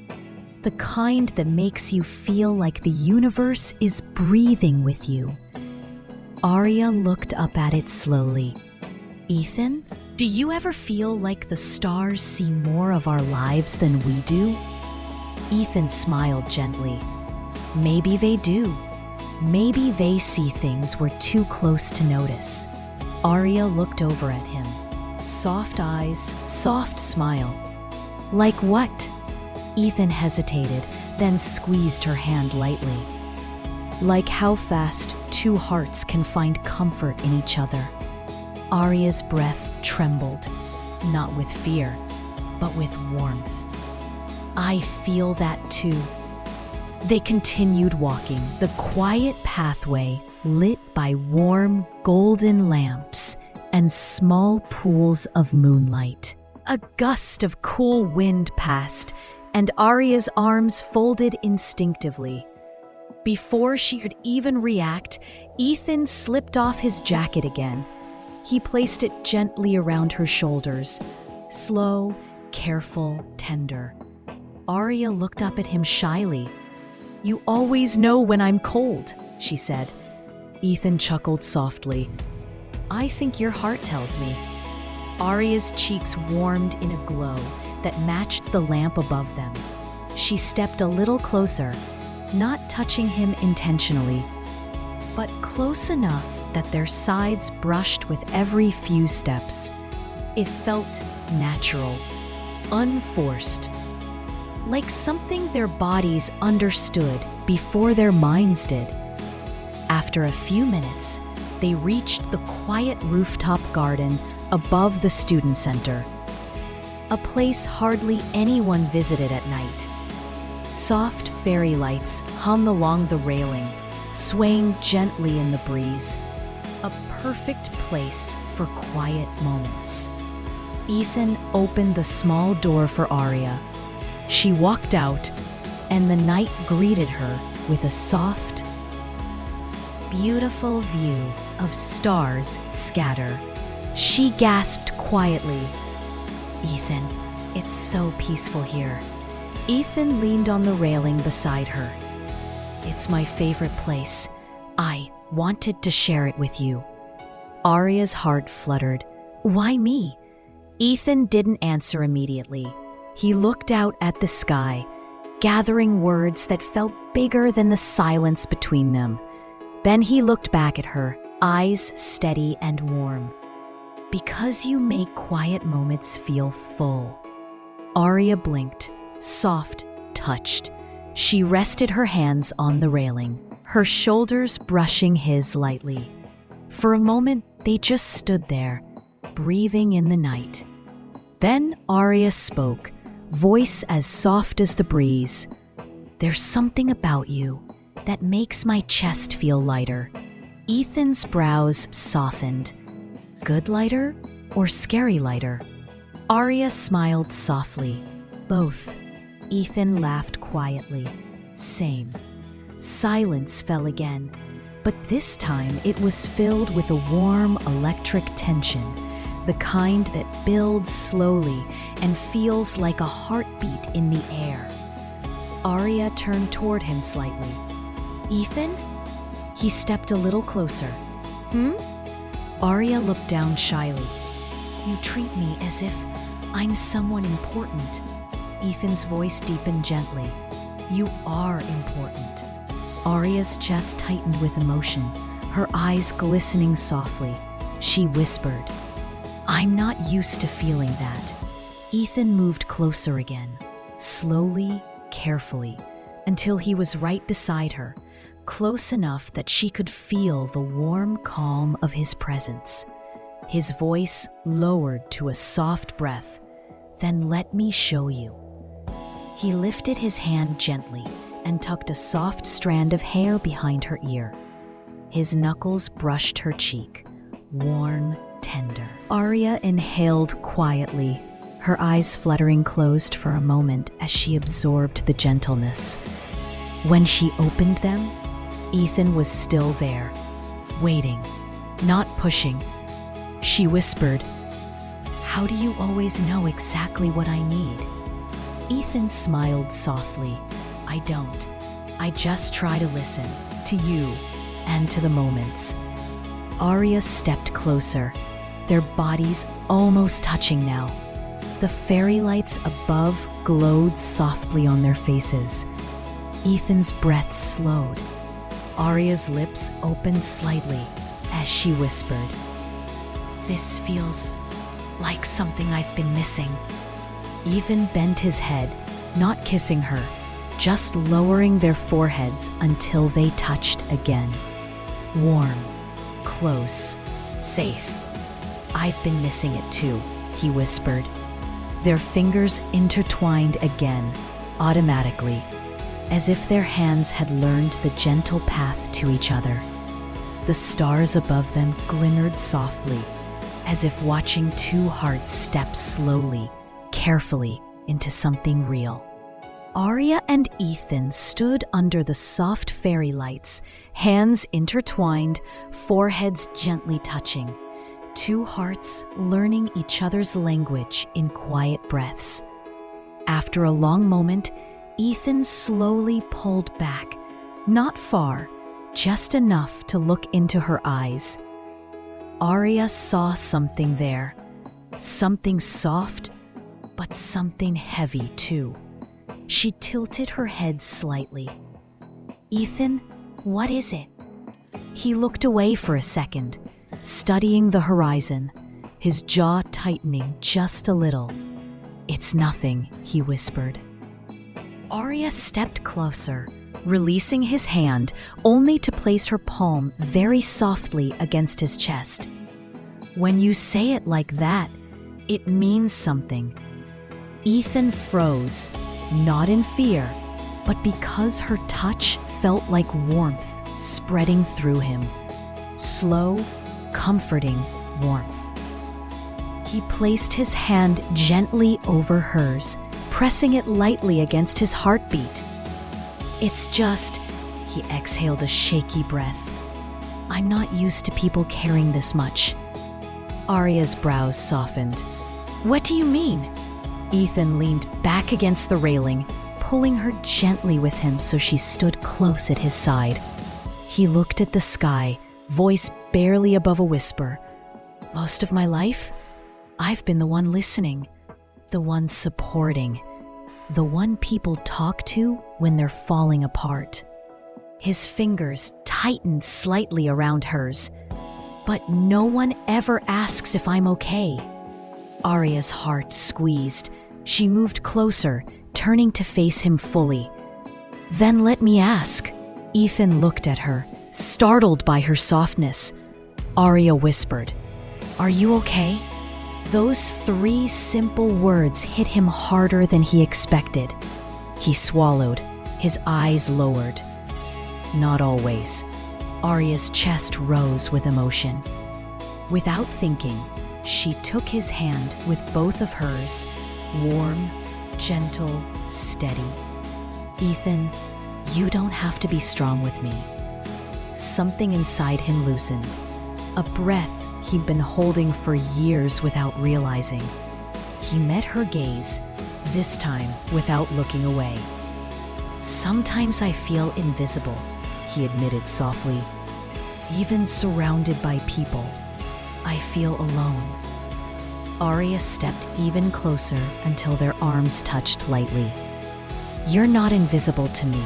the kind that makes you feel like the universe is breathing with you. Aria looked up at it slowly. Ethan, do you ever feel like the stars see more of our lives than we do? Ethan smiled gently. Maybe they do. Maybe they see things we're too close to notice. Aria looked over at him. Soft eyes, soft smile. Like what? Ethan hesitated, then squeezed her hand lightly. Like how fast two hearts can find comfort in each other. Aria's breath trembled, not with fear, but with warmth. I feel that too. They continued walking, the quiet pathway lit by warm, golden lamps and small pools of moonlight. A gust of cool wind passed, and Aria's arms folded instinctively. Before she could even react, Ethan slipped off his jacket again. He placed it gently around her shoulders, slow, careful, tender. Aria looked up at him shyly. You always know when I'm cold, she said. Ethan chuckled softly. I think your heart tells me. Aria's cheeks warmed in a glow that matched the lamp above them. She stepped a little closer, not touching him intentionally, but close enough that their sides brushed with every few steps. It felt natural, unforced, like something their bodies understood before their minds did. After a few minutes, they reached the quiet rooftop garden above the student center, a place hardly anyone visited at night. Soft fairy lights hung along the railing, swaying gently in the breeze. A perfect place for quiet moments. Ethan opened the small door for Aria. She walked out, and the night greeted her with a soft, beautiful view of stars scatter. She gasped quietly, Ethan, it's so peaceful here. Ethan leaned on the railing beside her. It's my favorite place. I wanted to share it with you. Aria's heart fluttered. Why me? Ethan didn't answer immediately. He looked out at the sky, gathering words that felt bigger than the silence between them. Then he looked back at her, eyes steady and warm. Because you make quiet moments feel full. Aria blinked, soft, touched. She rested her hands on the railing, her shoulders brushing his lightly. For a moment, they just stood there, breathing in the night. Then Aria spoke, voice as soft as the breeze. There's something about you that makes my chest feel lighter. Ethan's brows softened. Good lighter or scary lighter? Aria smiled softly. Both. Ethan laughed quietly. Same. Silence fell again, but this time it was filled with a warm electric tension, the kind that builds slowly and feels like a heartbeat in the air. Aria turned toward him slightly. Ethan? He stepped a little closer. Aria looked down shyly. You treat me as if I'm someone important. Ethan's voice deepened gently. You are important. Aria's chest tightened with emotion, her eyes glistening softly. She whispered, I'm not used to feeling that. Ethan moved closer again, slowly, carefully, until he was right beside her, close enough that she could feel the warm calm of his presence. His voice lowered to a soft breath. Then let me show you. He lifted his hand gently and tucked a soft strand of hair behind her ear. His knuckles brushed her cheek, warm, tender. Aria inhaled quietly, her eyes fluttering closed for a moment as she absorbed the gentleness. When she opened them, Ethan was still there, waiting, not pushing. She whispered, How do you always know exactly what I need? Ethan smiled softly. I don't. I just try to listen, to you, and to the moments. Aria stepped closer, their bodies almost touching now. The fairy lights above glowed softly on their faces. Ethan's breath slowed. Aria's lips opened slightly as she whispered, "This feels like something I've been missing." Ethan bent his head, not kissing her, just lowering their foreheads until they touched again. Warm, close, safe. "I've been missing it too," he whispered. Their fingers intertwined again, automatically, as if their hands had learned the gentle path to each other. The stars above them glimmered softly, as if watching two hearts step slowly, carefully into something real. Aria and Ethan stood under the soft fairy lights, hands intertwined, foreheads gently touching. Two hearts learning each other's language in quiet breaths. After a long moment, Ethan slowly pulled back, not far, just enough to look into her eyes. Aria saw something there, something soft, but something heavy too. She tilted her head slightly. "Ethan, what is it?" He looked away for a second, studying the horizon, his jaw tightening just a little. "It's nothing," he whispered. Aria stepped closer, releasing his hand only to place her palm very softly against his chest. "When you say it like that, it means something." Ethan froze, not in fear, but because her touch felt like warmth spreading through him. Slow, comforting warmth. He placed his hand gently over hers, pressing it lightly against his heartbeat. "It's just," he exhaled a shaky breath, "I'm not used to people caring this much." Aria's brows softened. "What do you mean?" Ethan leaned back against the railing, pulling her gently with him so she stood close at his side. He looked at the sky, voice barely above a whisper. "Most of my life, I've been the one listening, the one supporting, the one people talk to when they're falling apart." His fingers tightened slightly around hers. "But no one ever asks if I'm okay." Aria's heart squeezed. She moved closer, turning to face him fully. "Then let me ask." Ethan looked at her, startled by her softness. Aria whispered, "Are you okay?" Those three simple words hit him harder than he expected. He swallowed, his eyes lowered. "Not always." Aria's chest rose with emotion. Without thinking, she took his hand with both of hers, warm, gentle, steady. "Ethan, you don't have to be strong with me." Something inside him loosened, a breath he'd been holding for years without realizing. He met her gaze, this time without looking away. "Sometimes I feel invisible," he admitted softly. "Even surrounded by people, I feel alone." Aria stepped even closer until their arms touched lightly. "You're not invisible to me."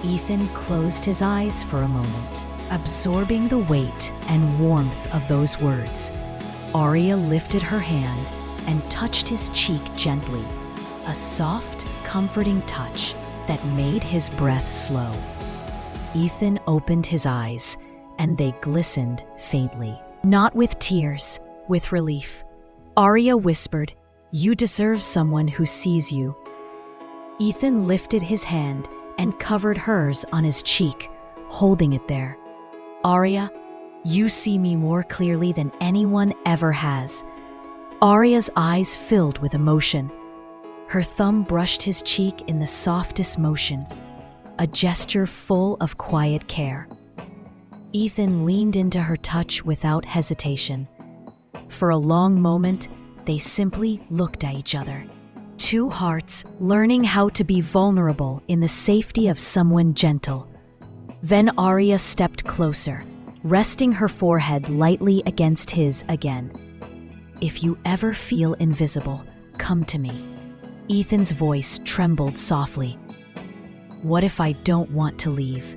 Ethan closed his eyes for a moment, absorbing the weight and warmth of those words. Aria lifted her hand and touched his cheek gently, a soft, comforting touch that made his breath slow. Ethan opened his eyes, and they glistened faintly. Not with tears, with relief. Aria whispered, "You deserve someone who sees you." Ethan lifted his hand and covered hers on his cheek, holding it there. "Aria, you see me more clearly than anyone ever has." Aria's eyes filled with emotion. Her thumb brushed his cheek in the softest motion, a gesture full of quiet care. Ethan leaned into her touch without hesitation. For a long moment, they simply looked at each other. Two hearts learning how to be vulnerable in the safety of someone gentle. Then Aria stepped closer, resting her forehead lightly against his again. "If you ever feel invisible, come to me." Ethan's voice trembled softly. "What if I don't want to leave?"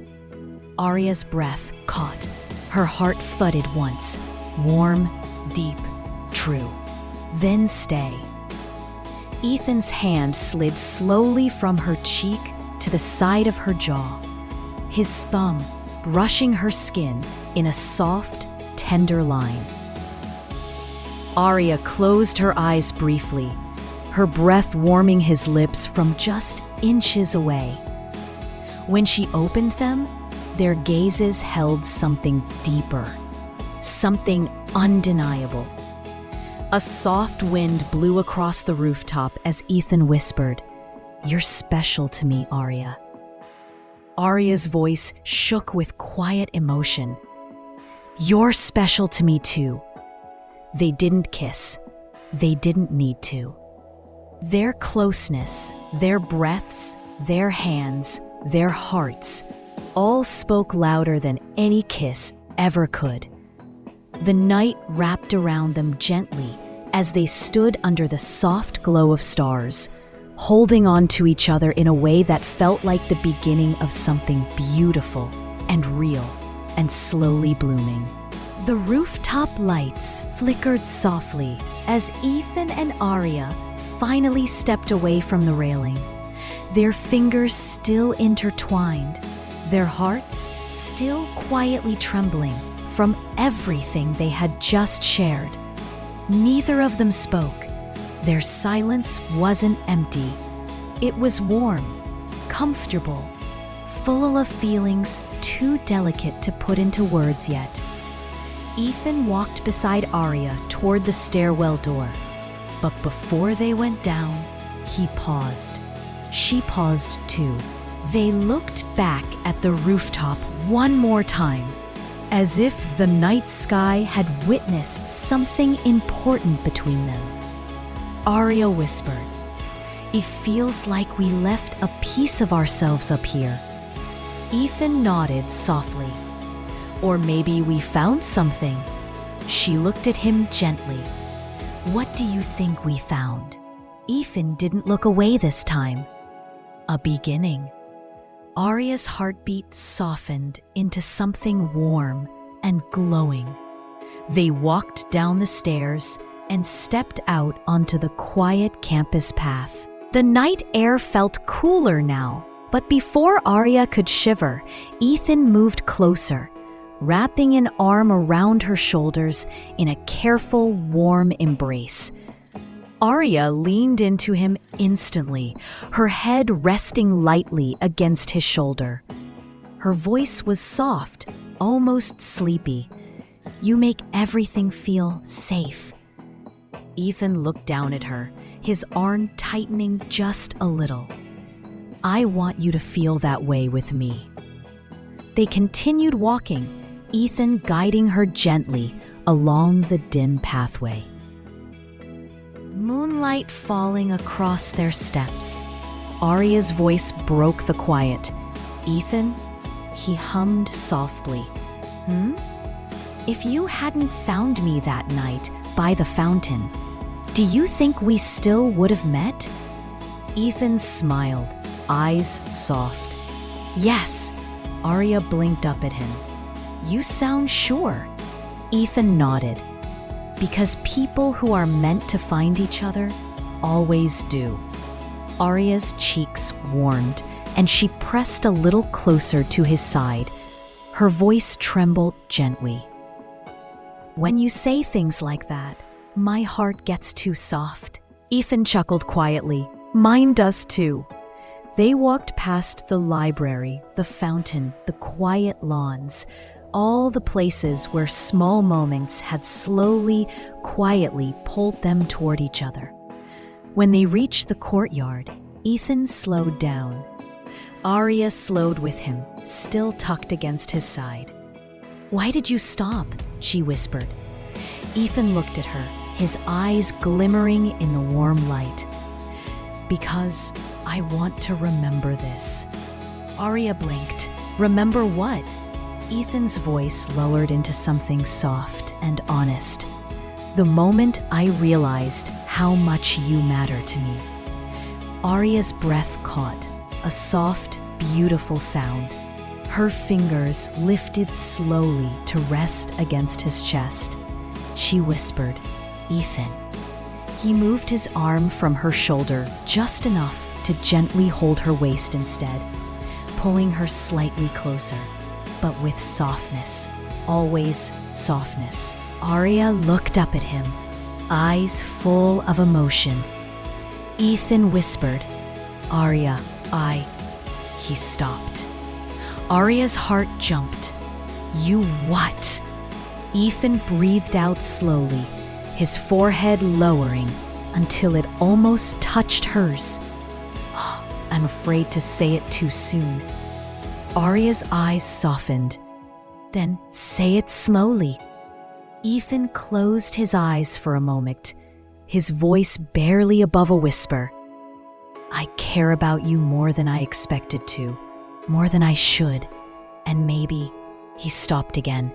Aria's breath caught. Her heart thudded once. Warm, deep, true. Then stay. Ethan's hand slid slowly from her cheek to the side of her jaw, his thumb brushing her skin in a soft, tender line. Aria closed her eyes briefly, her breath warming his lips from just inches away. When she opened them, their gazes held something deeper, something undeniable. A soft wind blew across the rooftop as Ethan whispered, "You're special to me, Aria." Aria's voice shook with quiet emotion. "You're special to me too." They didn't kiss. They didn't need to. Their closeness, their breaths, their hands, their hearts, all spoke louder than any kiss ever could. The night wrapped around them gently as they stood under the soft glow of stars, holding on to each other in a way that felt like the beginning of something beautiful and real and slowly blooming. The rooftop lights flickered softly as Ethan and Aria finally stepped away from the railing, their fingers still intertwined, their hearts still quietly trembling from everything they had just shared. Neither of them spoke. Their silence wasn't empty. It was warm, comfortable, full of feelings too delicate to put into words yet. Ethan walked beside Aria toward the stairwell door, but before they went down, he paused. She paused too. They looked back at the rooftop one more time, as if the night sky had witnessed something important between them. Aria whispered, "It feels like we left a piece of ourselves up here." Ethan nodded softly. "Or maybe we found something." She looked at him gently. "What do you think we found?" Ethan didn't look away this time. "A beginning." Aria's heartbeat softened into something warm and glowing. They walked down the stairs and stepped out onto the quiet campus path. The night air felt cooler now, but before Aria could shiver, Ethan moved closer, wrapping an arm around her shoulders in a careful, warm embrace. Aria leaned into him instantly, her head resting lightly against his shoulder. Her voice was soft, almost sleepy. "You make everything feel safe." Ethan looked down at her, his arm tightening just a little. "I want you to feel that way with me." They continued walking, Ethan guiding her gently along the dim pathway. Moonlight falling across their steps. Aria's voice broke the quiet. "Ethan?" He hummed softly. "If you hadn't found me that night by the fountain, do you think we still would have met?" Ethan smiled, eyes soft. "Yes." Aria blinked up at him. "You sound sure." Ethan nodded. "Because people who are meant to find each other always do." Aria's cheeks warmed, and she pressed a little closer to his side. Her voice trembled gently. "When you say things like that, my heart gets too soft." Ethan chuckled quietly. "Mine does too." They walked past the library, the fountain, the quiet lawns, all the places where small moments had slowly, quietly pulled them toward each other. When they reached the courtyard, Ethan slowed down. Aria slowed with him, still tucked against his side. "Why did you stop?" she whispered. Ethan looked at her, his eyes glimmering in the warm light. "Because I want to remember this." Aria blinked. "Remember what?" Ethan's voice lowered into something soft and honest. "The moment I realized how much you matter to me." Aria's breath caught, a soft, beautiful sound. Her fingers lifted slowly to rest against his chest. She whispered, "Ethan." He moved his arm from her shoulder just enough to gently hold her waist instead, pulling her slightly closer, but with softness, always softness. Aria looked up at him, eyes full of emotion. Ethan whispered, "Aria, He stopped. Aria's heart jumped. "You what?" Ethan breathed out slowly, his forehead lowering until it almost touched hers. I'm afraid to say it too soon. Aria's eyes softened. "Then say it slowly." Ethan closed his eyes for a moment, his voice barely above a whisper. "I care about you more than I expected to, more than I should, and maybe..." He stopped again,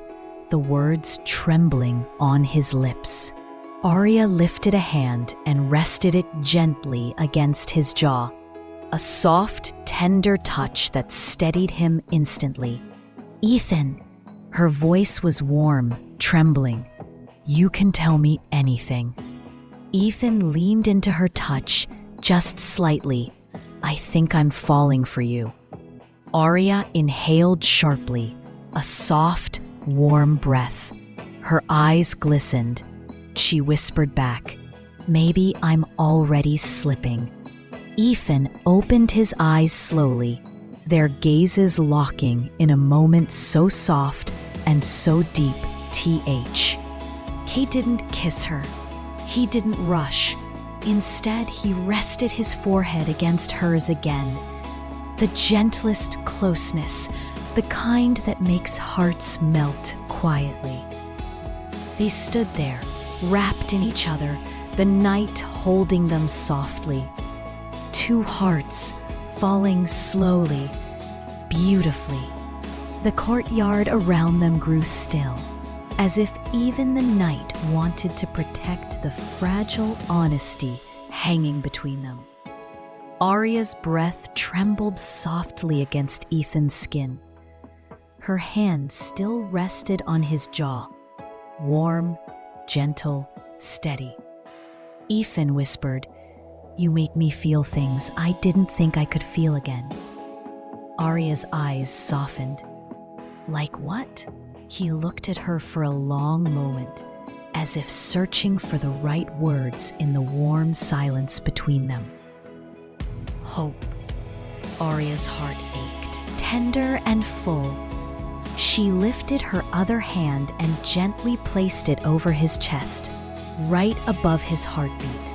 the words trembling on his lips. Aria lifted a hand and rested it gently against his jaw, a soft, tender touch that steadied him instantly. "Ethan," her voice was warm, trembling. "You can tell me anything." Ethan leaned into her touch, just slightly. "I think I'm falling for you." Aria inhaled sharply, a soft, warm breath. Her eyes glistened. She whispered back, "Maybe I'm already slipping." Ethan opened his eyes slowly, their gazes locking in a moment so soft and so deep. He didn't kiss her. He didn't rush. Instead, he rested his forehead against hers again. The gentlest closeness, the kind that makes hearts melt quietly. They stood there, wrapped in each other, the night holding them softly. Two hearts falling slowly, beautifully. The courtyard around them grew still, as if even the night wanted to protect the fragile honesty hanging between them. Aria's breath trembled softly against Ethan's skin. Her hand still rested on his jaw, warm, gentle, steady. Ethan whispered, "You make me feel things I didn't think I could feel again." Aria's eyes softened. "Like what?" He looked at her for a long moment, as if searching for the right words in the warm silence between them. "Hope." Aria's heart ached, tender and full. She lifted her other hand and gently placed it over his chest, right above his heartbeat.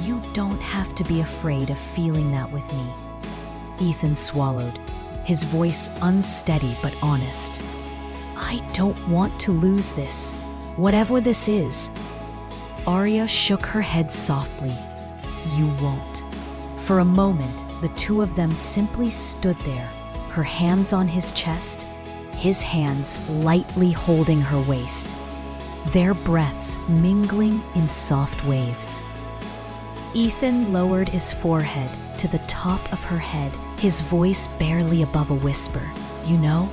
"You don't have to be afraid of feeling that with me." Ethan swallowed, his voice unsteady but honest. "I don't want to lose this, whatever this is." Aria shook her head softly. "You won't." For a moment, the two of them simply stood there, her hands on his chest, his hands lightly holding her waist, their breaths mingling in soft waves. Ethan lowered his forehead to the top of her head, his voice barely above a whisper. "You know,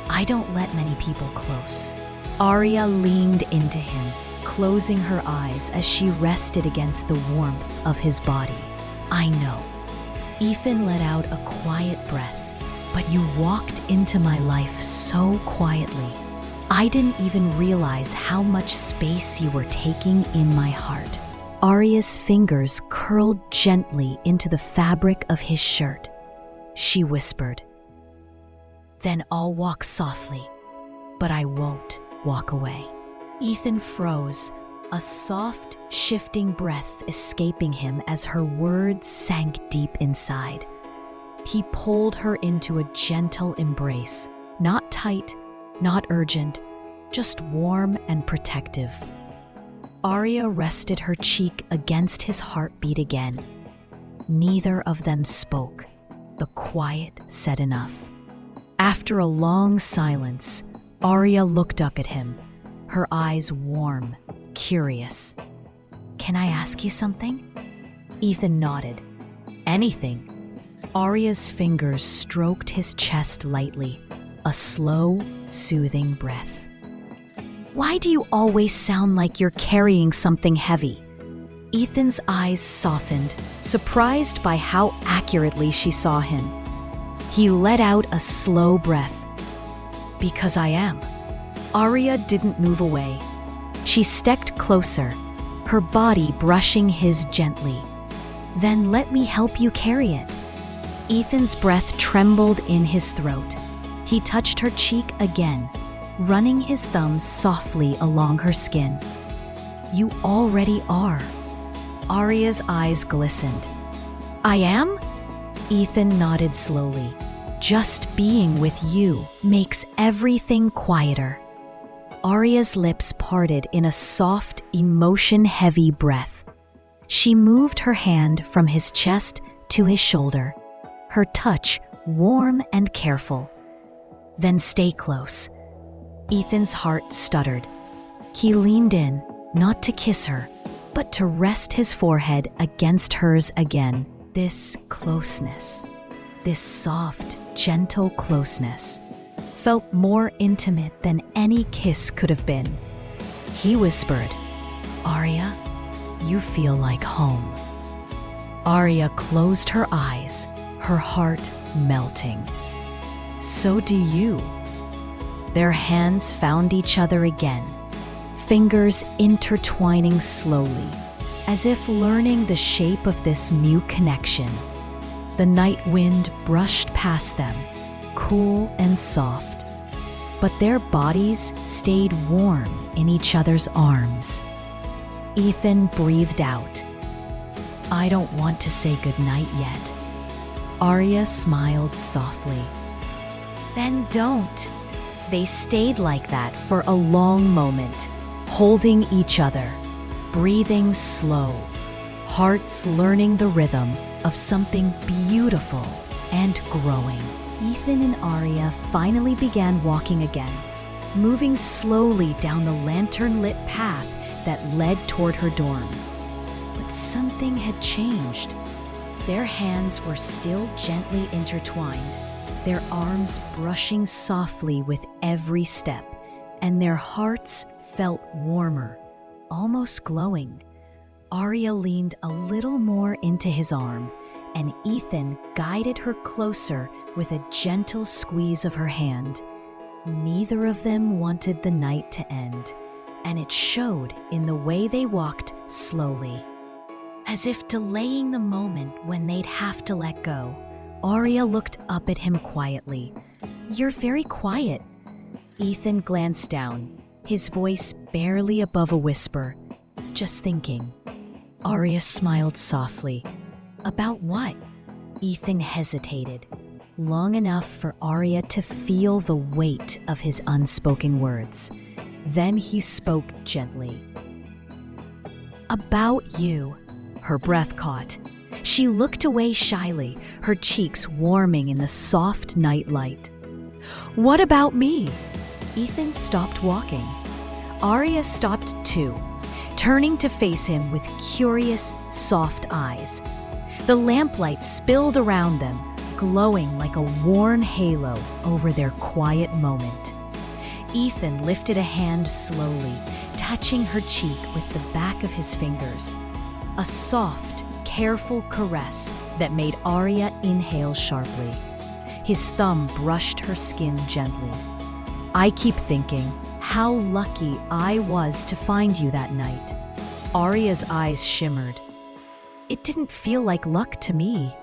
I don't let many people close." Aria leaned into him, closing her eyes as she rested against the warmth of his body. "I know." Ethan let out a quiet breath. "But you walked into my life so quietly. I didn't even realize how much space you were taking in my heart." Aria's fingers curled gently into the fabric of his shirt. She whispered, "Then I'll walk softly, but I won't walk away." Ethan froze, a soft, shifting breath escaping him as her words sank deep inside. He pulled her into a gentle embrace, not tight, not urgent, just warm and protective. Aria rested her cheek against his heartbeat again. Neither of them spoke. The quiet said enough. After a long silence, Aria looked up at him, her eyes warm, curious. "Can I ask you something?" Ethan nodded. "Anything." Aria's fingers stroked his chest lightly, a slow, soothing breath. "Why do you always sound like you're carrying something heavy?" Ethan's eyes softened, surprised by how accurately she saw him. He let out a slow breath. "Because I am." Aria didn't move away. She stepped closer, her body brushing his gently. "Then let me help you carry it." Ethan's breath trembled in his throat. He touched her cheek again, running his thumbs softly along her skin. "You already are." Aria's eyes glistened. "I am?" Ethan nodded slowly. "Just being with you makes everything quieter." Aria's lips parted in a soft, emotion-heavy breath. She moved her hand from his chest to his shoulder, her touch warm and careful. "Then stay close." Ethan's heart stuttered. He leaned in, not to kiss her, but to rest his forehead against hers again. This closeness, this soft, gentle closeness, felt more intimate than any kiss could have been. He whispered, "Aria, you feel like home." Aria closed her eyes, her heart melting. "So do you." Their hands found each other again, fingers intertwining slowly, as if learning the shape of this new connection. The night wind brushed past them, cool and soft, but their bodies stayed warm in each other's arms. Ethan breathed out, "I don't want to say goodnight yet." Aria smiled softly. "Then don't." They stayed like that for a long moment, holding each other, breathing slow, hearts learning the rhythm of something beautiful and growing. Ethan and Aria finally began walking again, moving slowly down the lantern-lit path that led toward her dorm. But something had changed. Their hands were still gently intertwined, their arms brushing softly with every step, and their hearts felt warmer, almost glowing. Aria leaned a little more into his arm, and Ethan guided her closer with a gentle squeeze of her hand. Neither of them wanted the night to end, and it showed in the way they walked slowly, as if delaying the moment when they'd have to let go. Aria looked up at him quietly. "You're very quiet." Ethan glanced down, his voice barely above a whisper. "Just thinking." Aria smiled softly. "About what?" Ethan hesitated, long enough for Aria to feel the weight of his unspoken words. Then he spoke gently. "About you." Her breath caught. She looked away shyly, her cheeks warming in the soft night light. "What about me?" Ethan stopped walking. Aria stopped too, turning to face him with curious, soft eyes. The lamplight spilled around them, glowing like a worn halo over their quiet moment. Ethan lifted a hand slowly, touching her cheek with the back of his fingers. A soft, careful caress that made Aria inhale sharply. His thumb brushed her skin gently. "I keep thinking how lucky I was to find you that night." Aria's eyes shimmered. "It didn't feel like luck to me."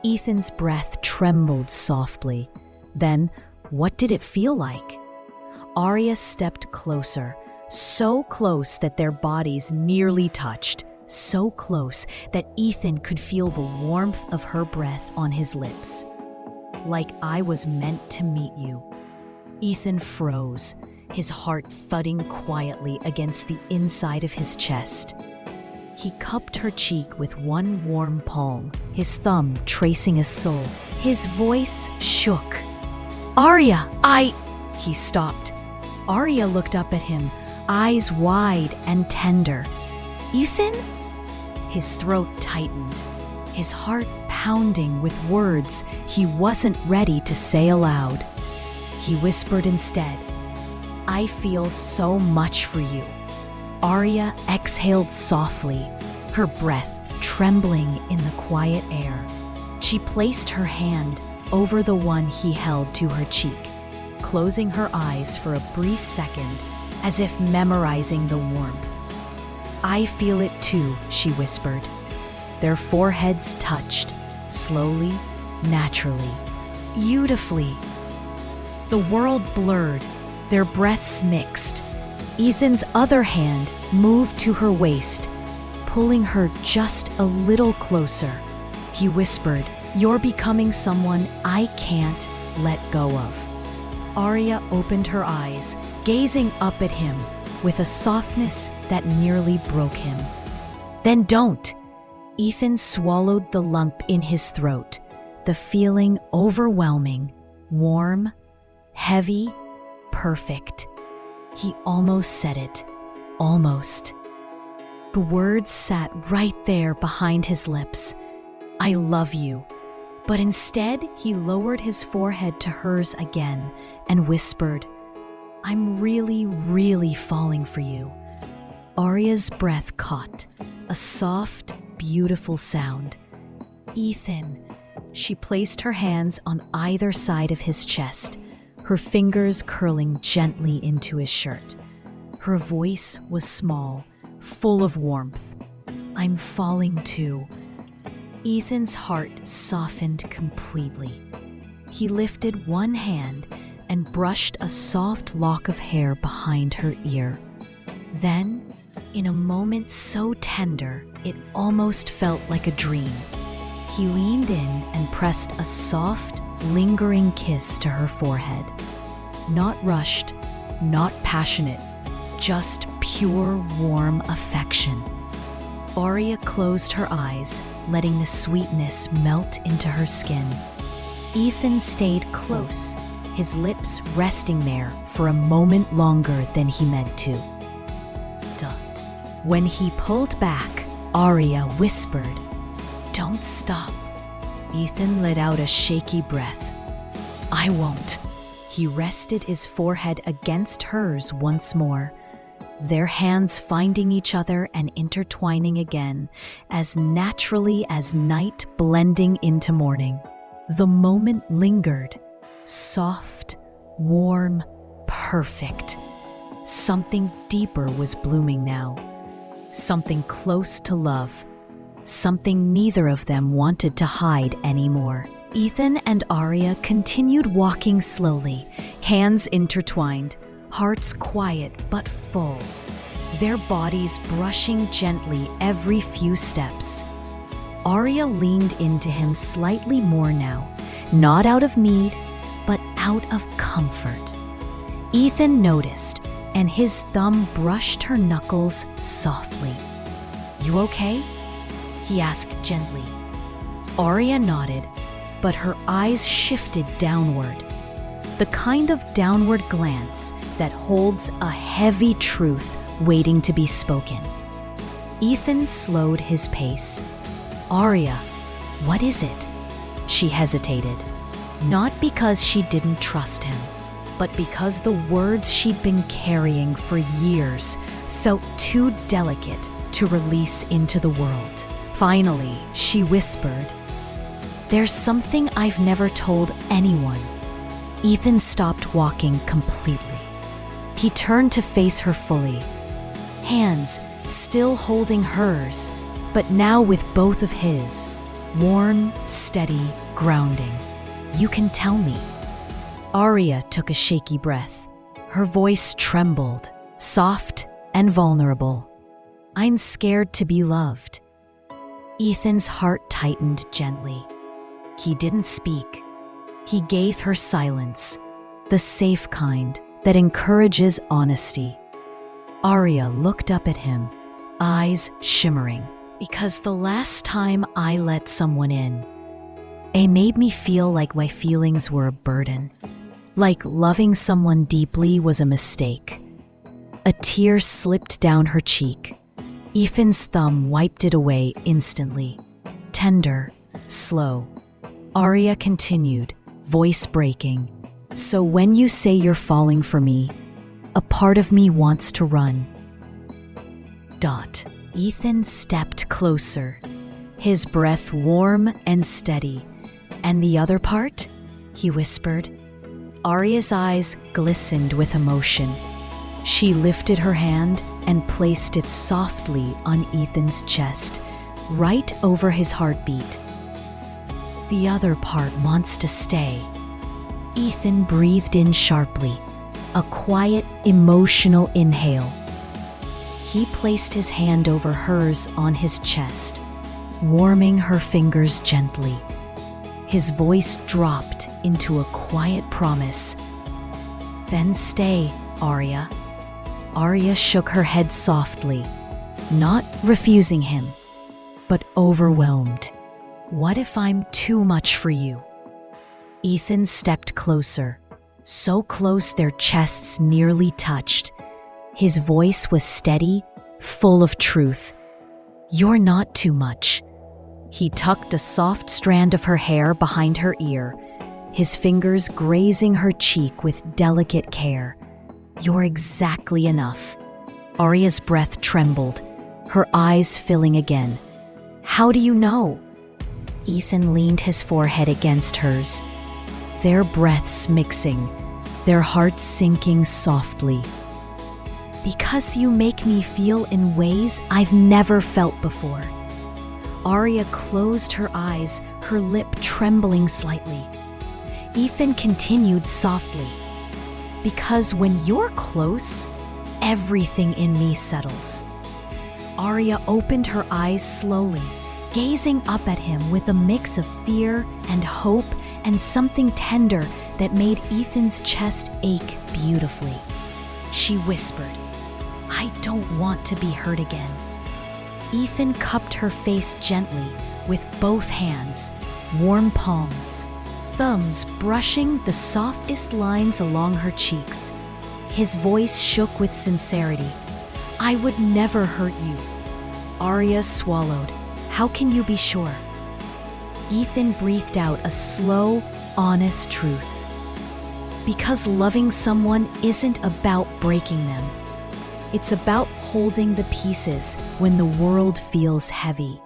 Ethan's breath trembled softly. "Then, what did it feel like?" Aria stepped closer, so close that their bodies nearly touched, so close that Ethan could feel the warmth of her breath on his lips. "Like I was meant to meet you." Ethan froze, his heart thudding quietly against the inside of his chest. He cupped her cheek with one warm palm, his thumb tracing a sole. His voice shook. Aria, He stopped. Aria looked up at him, eyes wide and tender. Ethan? His throat tightened, his heart pounding with words he wasn't ready to say aloud. He whispered instead, I feel so much for you. Aria exhaled softly, her breath trembling in the quiet air. She placed her hand over the one he held to her cheek, closing her eyes for a brief second, as if memorizing the warmth. I feel it too, she whispered. Their foreheads touched, slowly, naturally, beautifully. The world blurred, their breaths mixed. Ethan's other hand moved to her waist, pulling her just a little closer. He whispered, You're becoming someone I can't let go of. Aria opened her eyes, gazing up at him with a softness that nearly broke him. Then don't! Ethan swallowed the lump in his throat, the feeling overwhelming, warm, heavy, perfect. He almost said it. Almost. The words sat right there behind his lips. I love you. But instead, he lowered his forehead to hers again and whispered, I'm really, really falling for you. Aria's breath caught, a soft, beautiful sound. Ethan. She placed her hands on either side of his chest, her fingers curling gently into his shirt. Her voice was small, full of warmth. I'm falling too. Ethan's heart softened completely. He lifted one hand and brushed a soft lock of hair behind her ear. Then, in a moment so tender, it almost felt like a dream, he leaned in and pressed a soft, lingering kiss to her forehead. Not rushed, not passionate, just pure, warm affection. Aria closed her eyes, letting the sweetness melt into her skin. Ethan stayed close, his lips resting there for a moment longer than he meant to. When he pulled back, Aria whispered, Don't stop. Ethan let out a shaky breath. I won't. He rested his forehead against hers once more, their hands finding each other and intertwining again, as naturally as night blending into morning. The moment lingered, soft, warm, perfect. Something deeper was blooming now, something close to love, something neither of them wanted to hide anymore. Ethan and Aria continued walking slowly, hands intertwined, hearts quiet but full, their bodies brushing gently every few steps. Aria leaned into him slightly more now, not out of need, but out of comfort. Ethan noticed, and his thumb brushed her knuckles softly. You okay? He asked gently. Aria nodded, but her eyes shifted downward, the kind of downward glance that holds a heavy truth waiting to be spoken. Ethan slowed his pace. Aria, what is it? She hesitated, not because she didn't trust him, but because the words she'd been carrying for years felt too delicate to release into the world. Finally, she whispered, There's something I've never told anyone. Ethan stopped walking completely. He turned to face her fully, hands still holding hers, but now with both of his, warm, steady, grounding. You can tell me. Aria took a shaky breath. Her voice trembled, soft and vulnerable. I'm scared to be loved. Ethan's heart tightened gently. He didn't speak. He gave her silence, the safe kind that encourages honesty. Aria looked up at him, eyes shimmering. Because the last time I let someone in, it made me feel like my feelings were a burden, like loving someone deeply was a mistake. A tear slipped down her cheek. Ethan's thumb wiped it away instantly. Tender, slow. Aria continued, voice breaking. So when you say you're falling for me, a part of me wants to run. Ethan stepped closer, his breath warm and steady. And the other part? He whispered. Aria's eyes glistened with emotion. She lifted her hand and placed it softly on Ethan's chest, right over his heartbeat. The other part wants to stay. Ethan breathed in sharply, a quiet, emotional inhale. He placed his hand over hers on his chest, warming her fingers gently. His voice dropped into a quiet promise. Then stay, Aria. Aria shook her head softly, not refusing him, but overwhelmed. What if I'm too much for you? Ethan stepped closer, so close their chests nearly touched. His voice was steady, full of truth. You're not too much. He tucked a soft strand of her hair behind her ear, his fingers grazing her cheek with delicate care. You're exactly enough. Aria's breath trembled, her eyes filling again. How do you know? Ethan leaned his forehead against hers, their breaths mixing, their hearts sinking softly. Because you make me feel in ways I've never felt before. Aria closed her eyes, her lip trembling slightly. Ethan continued softly. Because when you're close, everything in me settles. Aria opened her eyes slowly, gazing up at him with a mix of fear and hope and something tender that made Ethan's chest ache beautifully. She whispered, I don't want to be hurt again. Ethan cupped her face gently with both hands, warm palms, thumbs brushing the softest lines along her cheeks. His voice shook with sincerity. I would never hurt you. Aria swallowed. How can you be sure? Ethan breathed out a slow, honest truth. Because loving someone isn't about breaking them. It's about holding the pieces when the world feels heavy.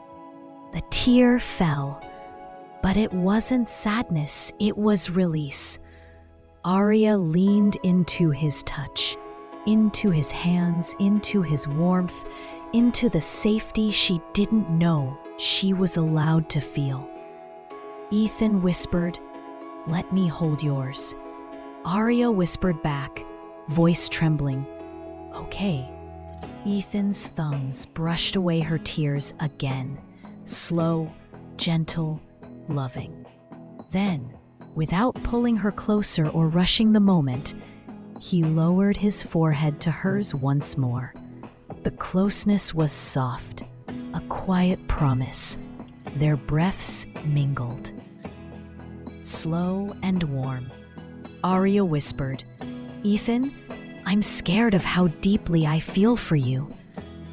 The tear fell, but it wasn't sadness, it was release. Aria leaned into his touch, into his hands, into his warmth, into the safety she didn't know she was allowed to feel. Ethan whispered, let me hold yours. Aria whispered back, voice trembling, okay. Ethan's thumbs brushed away her tears again, slow, gentle, loving. Then, without pulling her closer or rushing the moment, he lowered his forehead to hers once more. The closeness was soft, a quiet promise. Their breaths mingled. Slow and warm, Aria whispered, Ethan, I'm scared of how deeply I feel for you.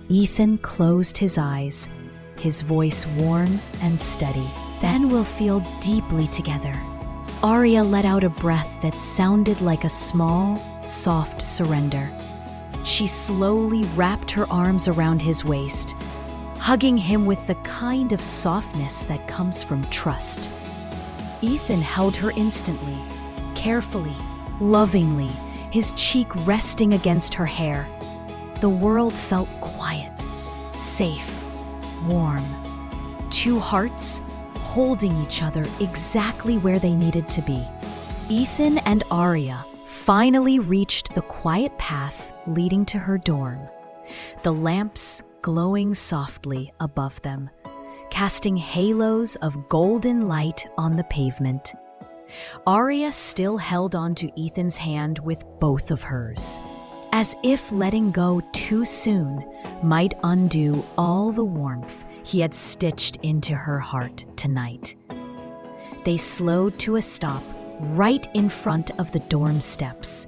Ethan closed his eyes, his voice warm and steady. Then we'll feel deeply together. Aria let out a breath that sounded like a small, soft surrender. She slowly wrapped her arms around his waist, hugging him with the kind of softness that comes from trust. Ethan held her instantly, carefully, lovingly, his cheek resting against her hair. The world felt quiet, safe, warm. Two hearts holding each other exactly where they needed to be. Ethan and Aria finally reached the quiet path leading to her dorm, the lamps glowing softly above them, casting halos of golden light on the pavement. Aria still held onto Ethan's hand with both of hers, as if letting go too soon might undo all the warmth he had stitched into her heart tonight. They slowed to a stop right in front of the dorm steps.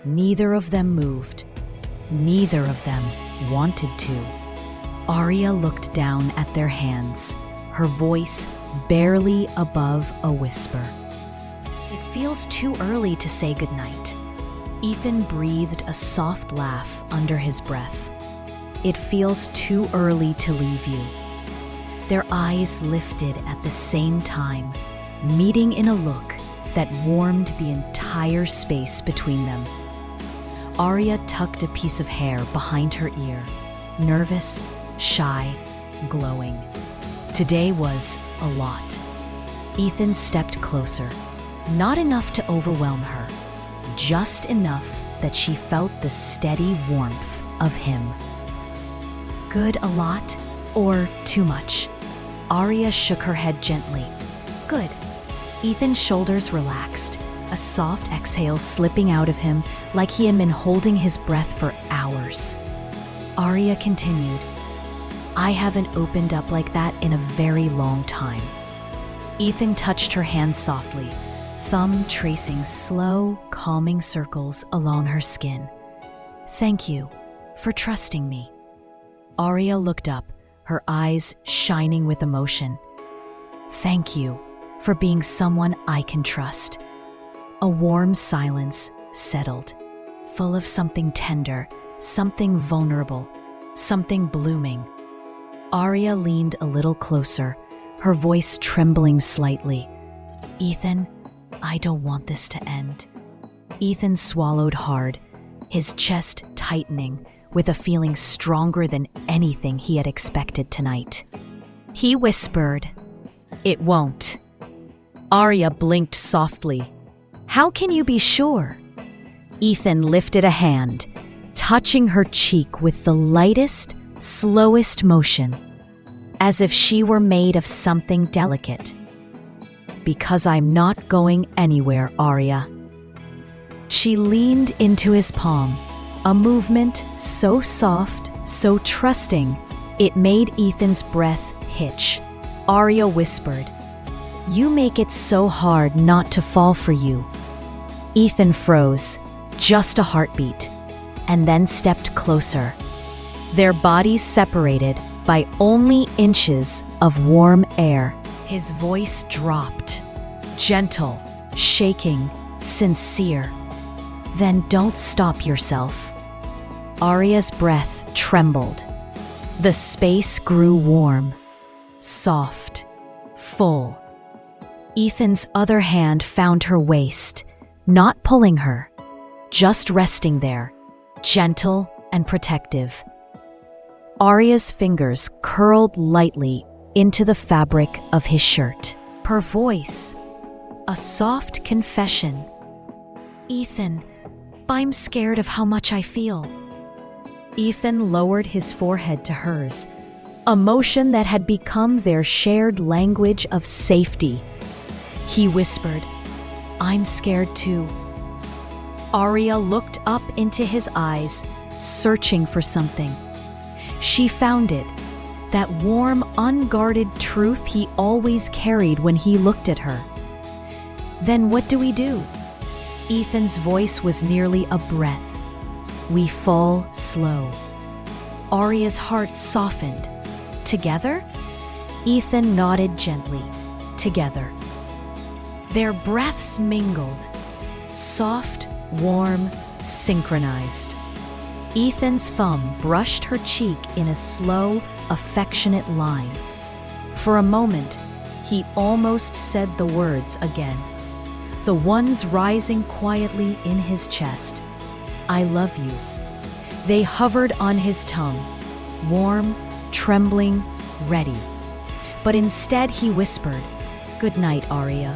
Neither of them moved. Neither of them wanted to. Aria looked down at their hands, her voice barely above a whisper. "It feels too early to say goodnight." Ethan breathed a soft laugh under his breath. "It feels too early to leave you." Their eyes lifted at the same time, meeting in a look that warmed the entire space between them. Aria tucked a piece of hair behind her ear, nervous, shy, glowing. Today was a lot. Ethan stepped closer, not enough to overwhelm her, just enough that she felt the steady warmth of him. "Good a lot or too much?" Aria shook her head gently. "Good." Ethan's shoulders relaxed, a soft exhale slipping out of him like he had been holding his breath for hours. Aria continued, "I haven't opened up like that in a very long time." Ethan touched her hand softly, thumb tracing slow, calming circles along her skin. "Thank you for trusting me." Aria looked up, her eyes shining with emotion. "Thank you for being someone I can trust." A warm silence settled, full of something tender, something vulnerable, something blooming. Aria leaned a little closer, her voice trembling slightly. "Ethan, I don't want this to end." Ethan swallowed hard, his chest tightening with a feeling stronger than anything he had expected tonight. He whispered, "It won't." Aria blinked softly. "How can you be sure?" Ethan lifted a hand, touching her cheek with the lightest, slowest motion, as if she were made of something delicate. "Because I'm not going anywhere, Aria." She leaned into his palm, a movement so soft, so trusting, it made Ethan's breath hitch. Aria whispered, "You make it so hard not to fall for you." Ethan froze, just a heartbeat, and then stepped closer. Their bodies separated by only inches of warm air. His voice dropped, gentle, shaking, sincere. "Then don't stop yourself." Aria's breath trembled. The space grew warm, soft, full. Ethan's other hand found her waist, not pulling her, just resting there, gentle and protective. Aria's fingers curled lightly into the fabric of his shirt. Her voice, a soft confession. "Ethan, I'm scared of how much I feel." Ethan lowered his forehead to hers, a motion that had become their shared language of safety. He whispered, "I'm scared too." Aria looked up into his eyes, searching for something. She found it, that warm, unguarded truth he always carried when he looked at her. "Then what do we do?" Ethan's voice was nearly a breath. "We fall slow." Aria's heart softened. "Together?" Ethan nodded gently. "Together." Their breaths mingled, soft, warm, synchronized. Ethan's thumb brushed her cheek in a slow, affectionate line. For a moment, he almost said the words again, the ones rising quietly in his chest. "I love you." They hovered on his tongue, warm, trembling, ready. But instead he whispered, "Good night, Aria."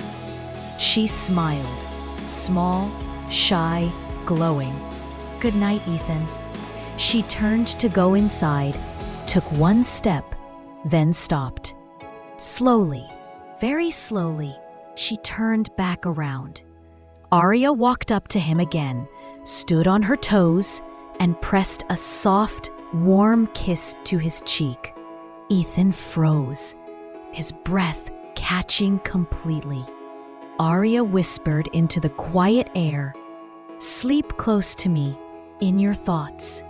She smiled, small, shy, glowing. "Good night, Ethan." She turned to go inside, took one step, then stopped. Slowly, very slowly, she turned back around. Aria walked up to him again, stood on her toes, and pressed a soft, warm kiss to his cheek. Ethan froze, his breath catching completely. Aria whispered into the quiet air, "Sleep close to me, in your thoughts."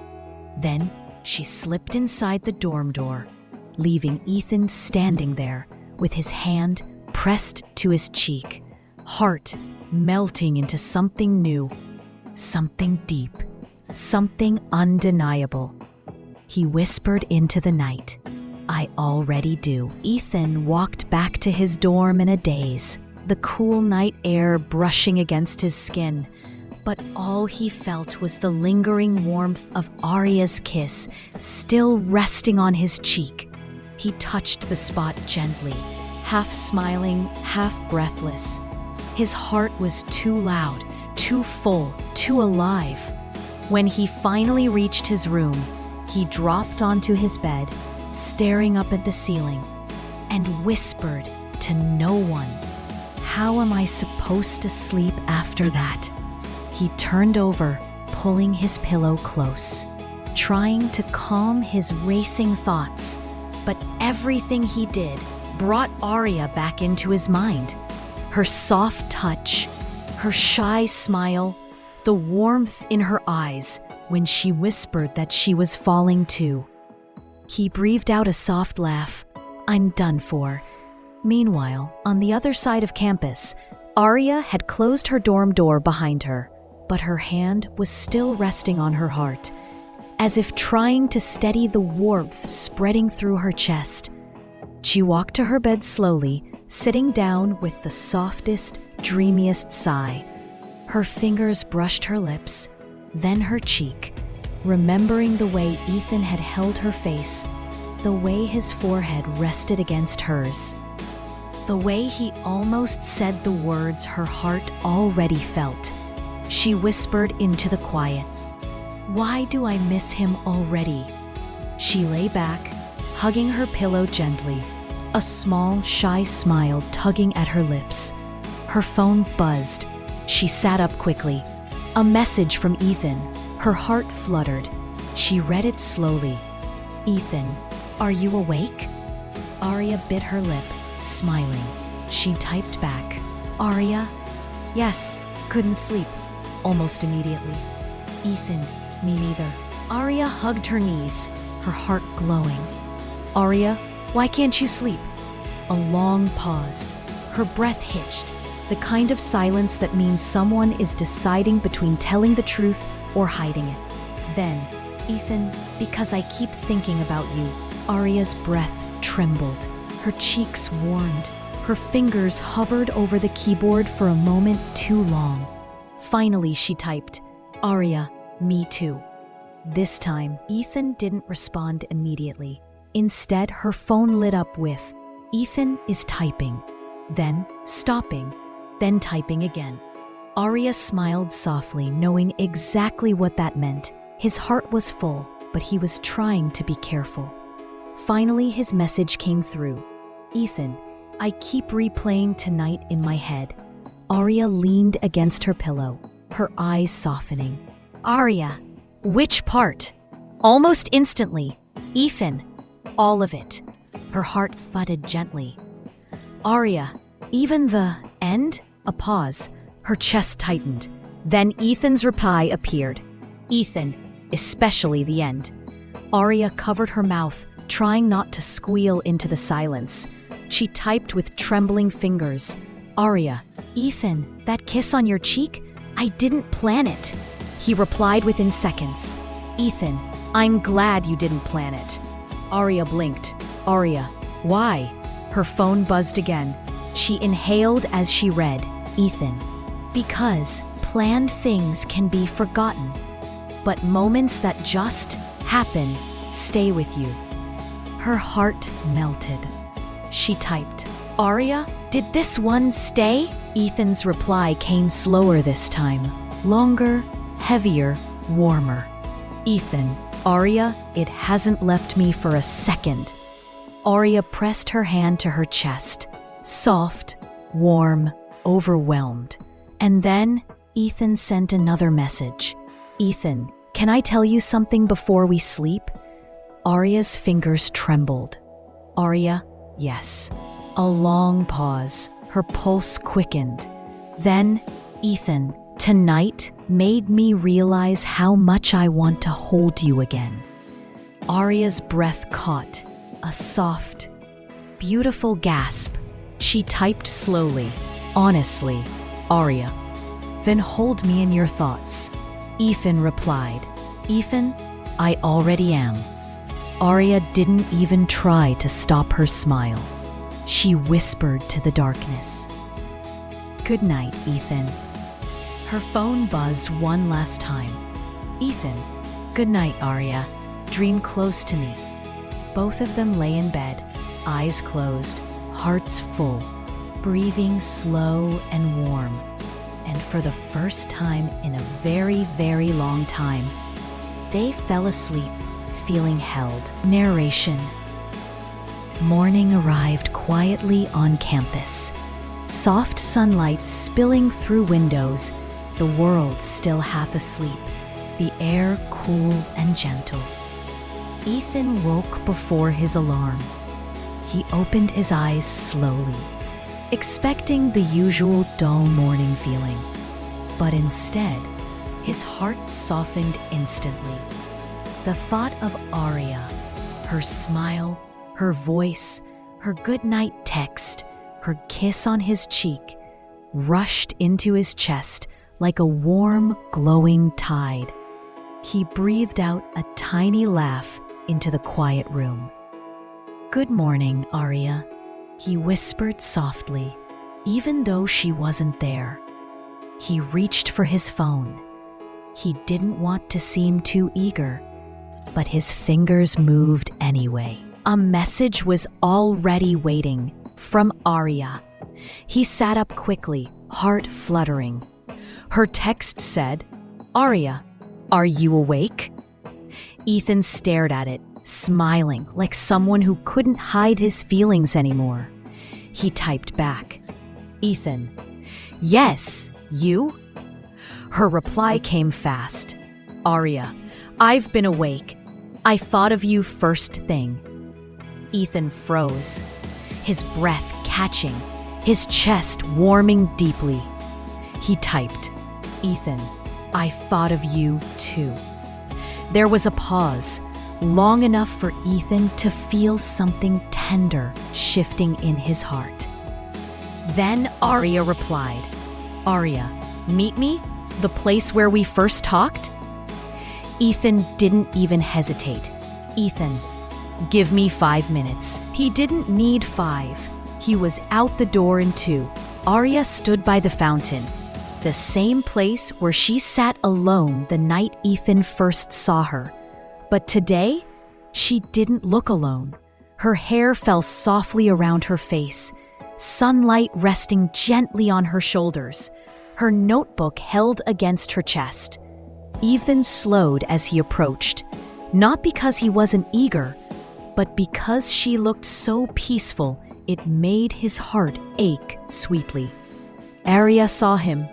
Then she slipped inside the dorm door, leaving Ethan standing there with his hand pressed to his cheek, heart melting into something new, something deep, something undeniable. He whispered into the night, "I already do." Ethan walked back to his dorm in a daze, the cool night air brushing against his skin. But all he felt was the lingering warmth of Aria's kiss still resting on his cheek. He touched the spot gently, half smiling, half breathless. His heart was too loud, too full, too alive. When he finally reached his room, he dropped onto his bed, staring up at the ceiling, and whispered to no one, "How am I supposed to sleep after that?" He turned over, pulling his pillow close, trying to calm his racing thoughts. But everything he did brought Aria back into his mind. Her soft touch, her shy smile, the warmth in her eyes when she whispered that she was falling too. He breathed out a soft laugh. "I'm done for." Meanwhile, on the other side of campus, Aria had closed her dorm door behind her, but her hand was still resting on her heart, as if trying to steady the warmth spreading through her chest. She walked to her bed slowly, sitting down with the softest, dreamiest sigh. Her fingers brushed her lips, then her cheek, remembering the way Ethan had held her face, the way his forehead rested against hers, the way he almost said the words her heart already felt. She whispered into the quiet, "Why do I miss him already?" She lay back, hugging her pillow gently, a small, shy smile tugging at her lips. Her phone buzzed. She sat up quickly. A message from Ethan. Her heart fluttered. She read it slowly. "Ethan, are you awake?" Aria bit her lip, smiling. She typed back, "Aria? Yes, couldn't sleep." Almost immediately. "Ethan, me neither." Aria hugged her knees, her heart glowing. "Aria, why can't you sleep?" A long pause. Her breath hitched, the kind of silence that means someone is deciding between telling the truth or hiding it. Then, "Ethan, because I keep thinking about you." Aria's breath trembled. Her cheeks warmed. Her fingers hovered over the keyboard for a moment too long. Finally, she typed, "Aria, me too." This time, Ethan didn't respond immediately. Instead, her phone lit up with, "Ethan is typing," then stopping, then typing again. Aria smiled softly, knowing exactly what that meant. His heart was full, but he was trying to be careful. Finally, his message came through. "Ethan, I keep replaying tonight in my head." Aria leaned against her pillow, her eyes softening. "Aria, which part?" Almost instantly, "Ethan, all of it." Her heart thudded gently. "Aria, even the end?" A pause. Her chest tightened. Then Ethan's reply appeared. "Ethan, especially the end." Aria covered her mouth, trying not to squeal into the silence. She typed with trembling fingers, "Aria, Ethan, that kiss on your cheek? I didn't plan it." He replied within seconds, "Ethan, I'm glad you didn't plan it." Aria blinked. "Aria, why?" Her phone buzzed again. She inhaled as she read, "Ethan, because planned things can be forgotten, but moments that just happen stay with you." Her heart melted. She typed, "Aria, did this one stay?" Ethan's reply came slower this time. Longer, heavier, warmer. "Ethan, Aria, it hasn't left me for a second." Aria pressed her hand to her chest. Soft, warm, overwhelmed. And then Ethan sent another message. "Ethan, can I tell you something before we sleep?" Aria's fingers trembled. "Aria, yes." A long pause. Her pulse quickened. Then, Ethan, tonight made me realize how much I want to hold you again. Aria's breath caught, a soft, beautiful gasp. She typed slowly. Honestly, Aria. Then hold me in your thoughts. Ethan replied. Ethan, I already am. Aria didn't even try to stop her smile. She whispered to the darkness. Good night, Ethan. Her phone buzzed one last time. Ethan, good night, Aria. Dream close to me. Both of them lay in bed, eyes closed, hearts full, breathing slow and warm. And for the first time in a very, very long time, they fell asleep, feeling held. Narration. Morning arrived quietly on campus. Soft sunlight spilling through windows, the world still half asleep, the air cool and gentle. Ethan woke before his alarm. He opened his eyes slowly, expecting the usual dull morning feeling. But instead, his heart softened instantly. The thought of Aria, her smile, her voice, her goodnight text, her kiss on his cheek, rushed into his chest like a warm, glowing tide. He breathed out a tiny laugh into the quiet room. Good morning, Aria, he whispered softly, even though she wasn't there. He reached for his phone. He didn't want to seem too eager, but his fingers moved anyway. A message was already waiting from Aria. He sat up quickly, heart fluttering. Her text said, Aria, are you awake? Ethan stared at it, smiling like someone who couldn't hide his feelings anymore. He typed back, Ethan, yes, you? Her reply came fast. Aria, I've been awake. I thought of you first thing. Ethan froze, his breath catching, his chest warming deeply. He typed, Ethan, I thought of you too. There was a pause, long enough for Ethan to feel something tender shifting in his heart. Then Aria replied, Aria, meet me? The place where we first talked? Ethan didn't even hesitate. Ethan, give me 5 minutes. He didn't need 5. He was out the door in 2. Aria stood by the fountain, the same place where she sat alone the night Ethan first saw her. But today, she didn't look alone. Her hair fell softly around her face, sunlight resting gently on her shoulders, her notebook held against her chest. Ethan slowed as he approached, not because he wasn't eager, but because she looked so peaceful it made his heart ache sweetly. Aria saw him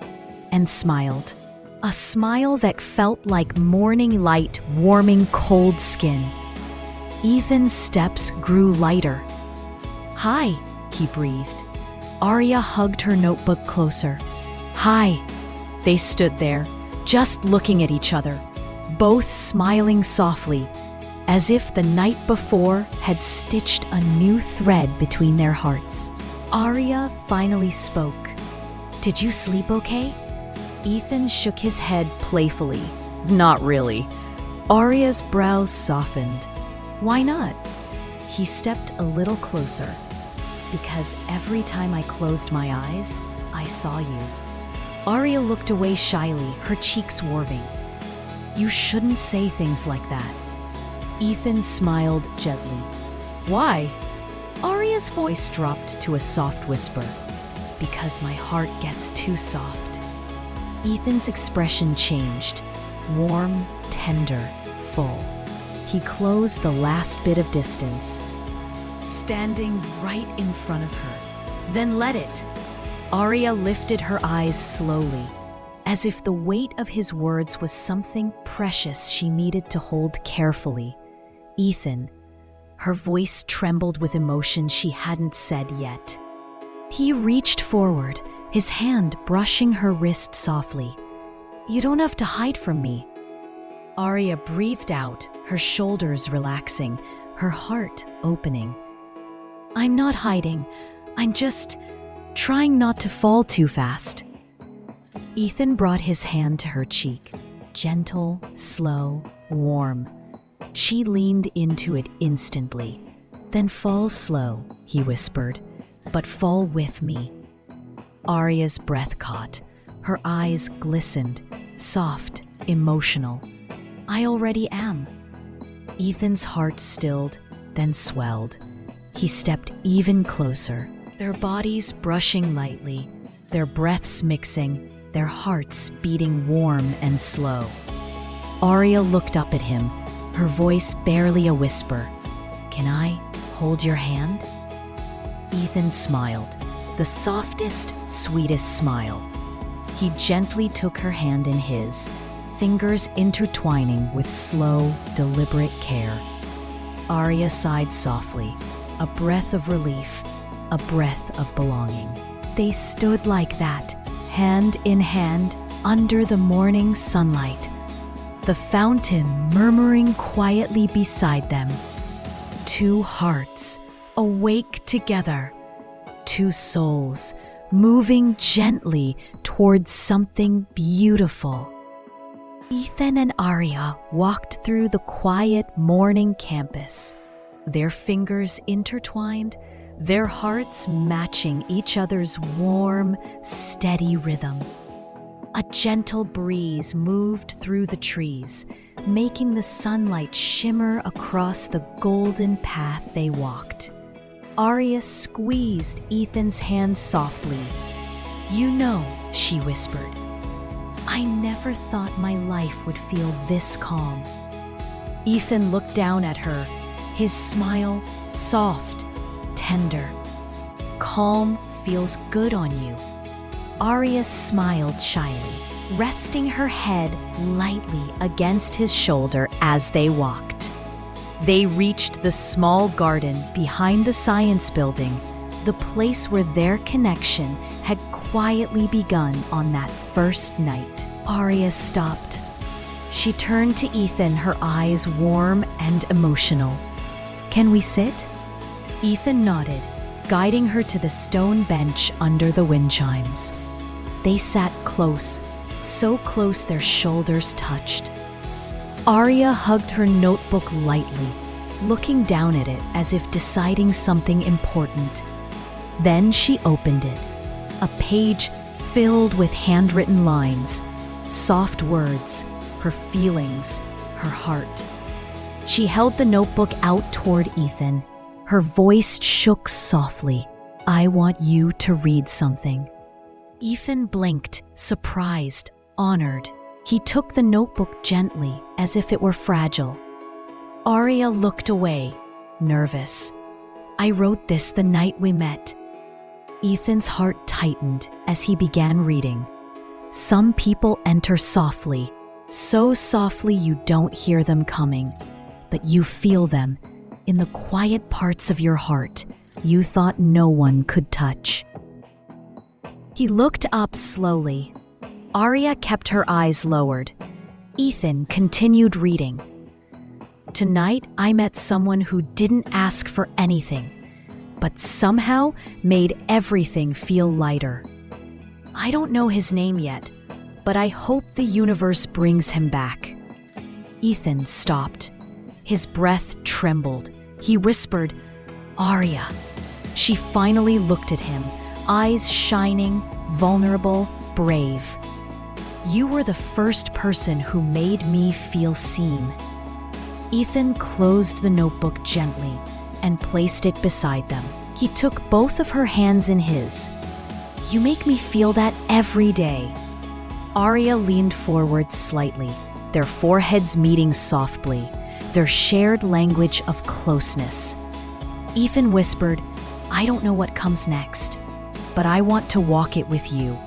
and smiled, a smile that felt like morning light warming cold skin. Ethan's steps grew lighter. Hi, he breathed. Aria hugged her notebook closer. Hi. They stood there, just looking at each other, both smiling softly, as if the night before had stitched a new thread between their hearts. Aria finally spoke. Did you sleep okay? Ethan shook his head playfully. Not really. Aria's brows softened. Why not? He stepped a little closer. Because every time I closed my eyes, I saw you. Aria looked away shyly, her cheeks warming. You shouldn't say things like that. Ethan smiled gently. Why? Aria's voice dropped to a soft whisper. Because my heart gets too soft. Ethan's expression changed, warm, tender, full. He closed the last bit of distance, standing right in front of her. Then let it. Aria lifted her eyes slowly, as if the weight of his words was something precious she needed to hold carefully. Ethan, her voice trembled with emotion she hadn't said yet. He reached forward, his hand brushing her wrist softly. "You don't have to hide from me." Aria breathed out, her shoulders relaxing, her heart opening. "I'm not hiding. I'm just trying not to fall too fast." Ethan brought his hand to her cheek, gentle, slow, warm. She leaned into it instantly. "Then fall slow," he whispered, "but fall with me." Aria's breath caught. Her eyes glistened, soft, emotional. "I already am." Ethan's heart stilled, then swelled. He stepped even closer, their bodies brushing lightly, their breaths mixing, their hearts beating warm and slow. Aria looked up at him, her voice barely a whisper. "Can I hold your hand?" Ethan smiled, the softest, sweetest smile. He gently took her hand in his, fingers intertwining with slow, deliberate care. Aria sighed softly, a breath of relief, a breath of belonging. They stood like that, hand in hand, under the morning sunlight, the fountain murmuring quietly beside them. Two hearts, awake together. Two souls, moving gently towards something beautiful. Ethan and Aria walked through the quiet morning campus, their fingers intertwined, their hearts matching each other's warm, steady rhythm. A gentle breeze moved through the trees, making the sunlight shimmer across the golden path they walked. Aria squeezed Ethan's hand softly. "You know," she whispered, "I never thought my life would feel this calm." Ethan looked down at her, his smile soft, tender. "Calm feels good on you." Aria smiled shyly, resting her head lightly against his shoulder as they walked. They reached the small garden behind the science building, the place where their connection had quietly begun on that first night. Aria stopped. She turned to Ethan, her eyes warm and emotional. "Can we sit?" Ethan nodded, guiding her to the stone bench under the wind chimes. They sat close, so close their shoulders touched. Aria hugged her notebook lightly, looking down at it as if deciding something important. Then she opened it, a page filled with handwritten lines, soft words, her feelings, her heart. She held the notebook out toward Ethan. Her voice shook softly. "I want you to read something." Ethan blinked, surprised, honored. He took the notebook gently, as if it were fragile. Aria looked away, nervous. "I wrote this the night we met." Ethan's heart tightened as he began reading. "Some people enter softly, so softly you don't hear them coming, but you feel them in the quiet parts of your heart you thought no one could touch." He looked up slowly. Aria kept her eyes lowered. Ethan continued reading. "Tonight I met someone who didn't ask for anything, but somehow made everything feel lighter. I don't know his name yet, but I hope the universe brings him back." Ethan stopped. His breath trembled. He whispered, "Aria." She finally looked at him, eyes shining, vulnerable, brave. "You were the first person who made me feel seen." Ethan closed the notebook gently and placed it beside them. He took both of her hands in his. "You make me feel that every day." Aria leaned forward slightly, their foreheads meeting softly, their shared language of closeness. Ethan whispered, "I don't know what comes next, but I want to walk it with you."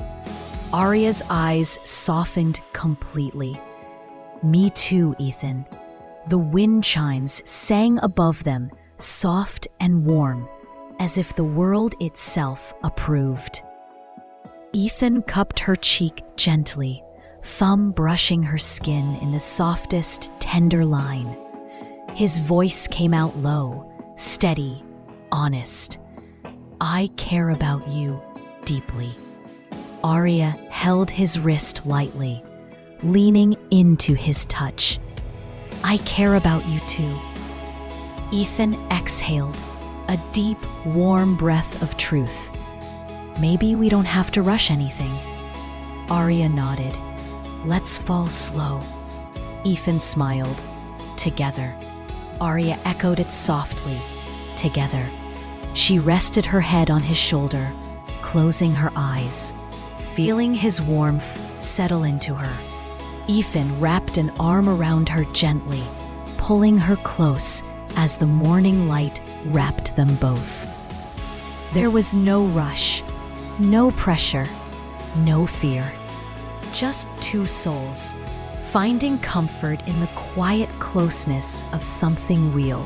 Aria's eyes softened completely. "Me too, Ethan." The wind chimes sang above them, soft and warm, as if the world itself approved. Ethan cupped her cheek gently, thumb brushing her skin in the softest, tender line. His voice came out low, steady, honest. "I care about you deeply." Aria held his wrist lightly, leaning into his touch. "I care about you too." Ethan exhaled, a deep, warm breath of truth. "Maybe we don't have to rush anything." Aria nodded. "Let's fall slow." Ethan smiled. "Together." Aria echoed it softly. "Together." She rested her head on his shoulder, closing her eyes, feeling his warmth settle into her. Ethan wrapped an arm around her gently, pulling her close as the morning light wrapped them both. There was no rush, no pressure, no fear. Just two souls, finding comfort in the quiet closeness of something real.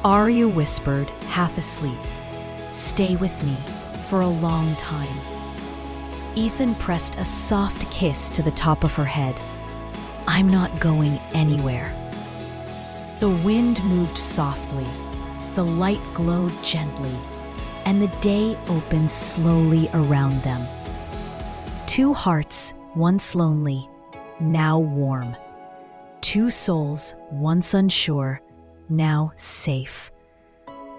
Aria whispered, half asleep, "Stay with me for a long time." Ethan pressed a soft kiss to the top of her head. "I'm not going anywhere." The wind moved softly, the light glowed gently, and the day opened slowly around them. Two hearts, once lonely, now warm. Two souls, once unsure, now safe.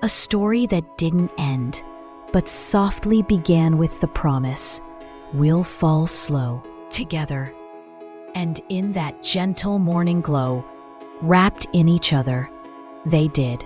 A story that didn't end, but softly began with the promise, "We'll fall slow together." And in that gentle morning glow, wrapped in each other, they did.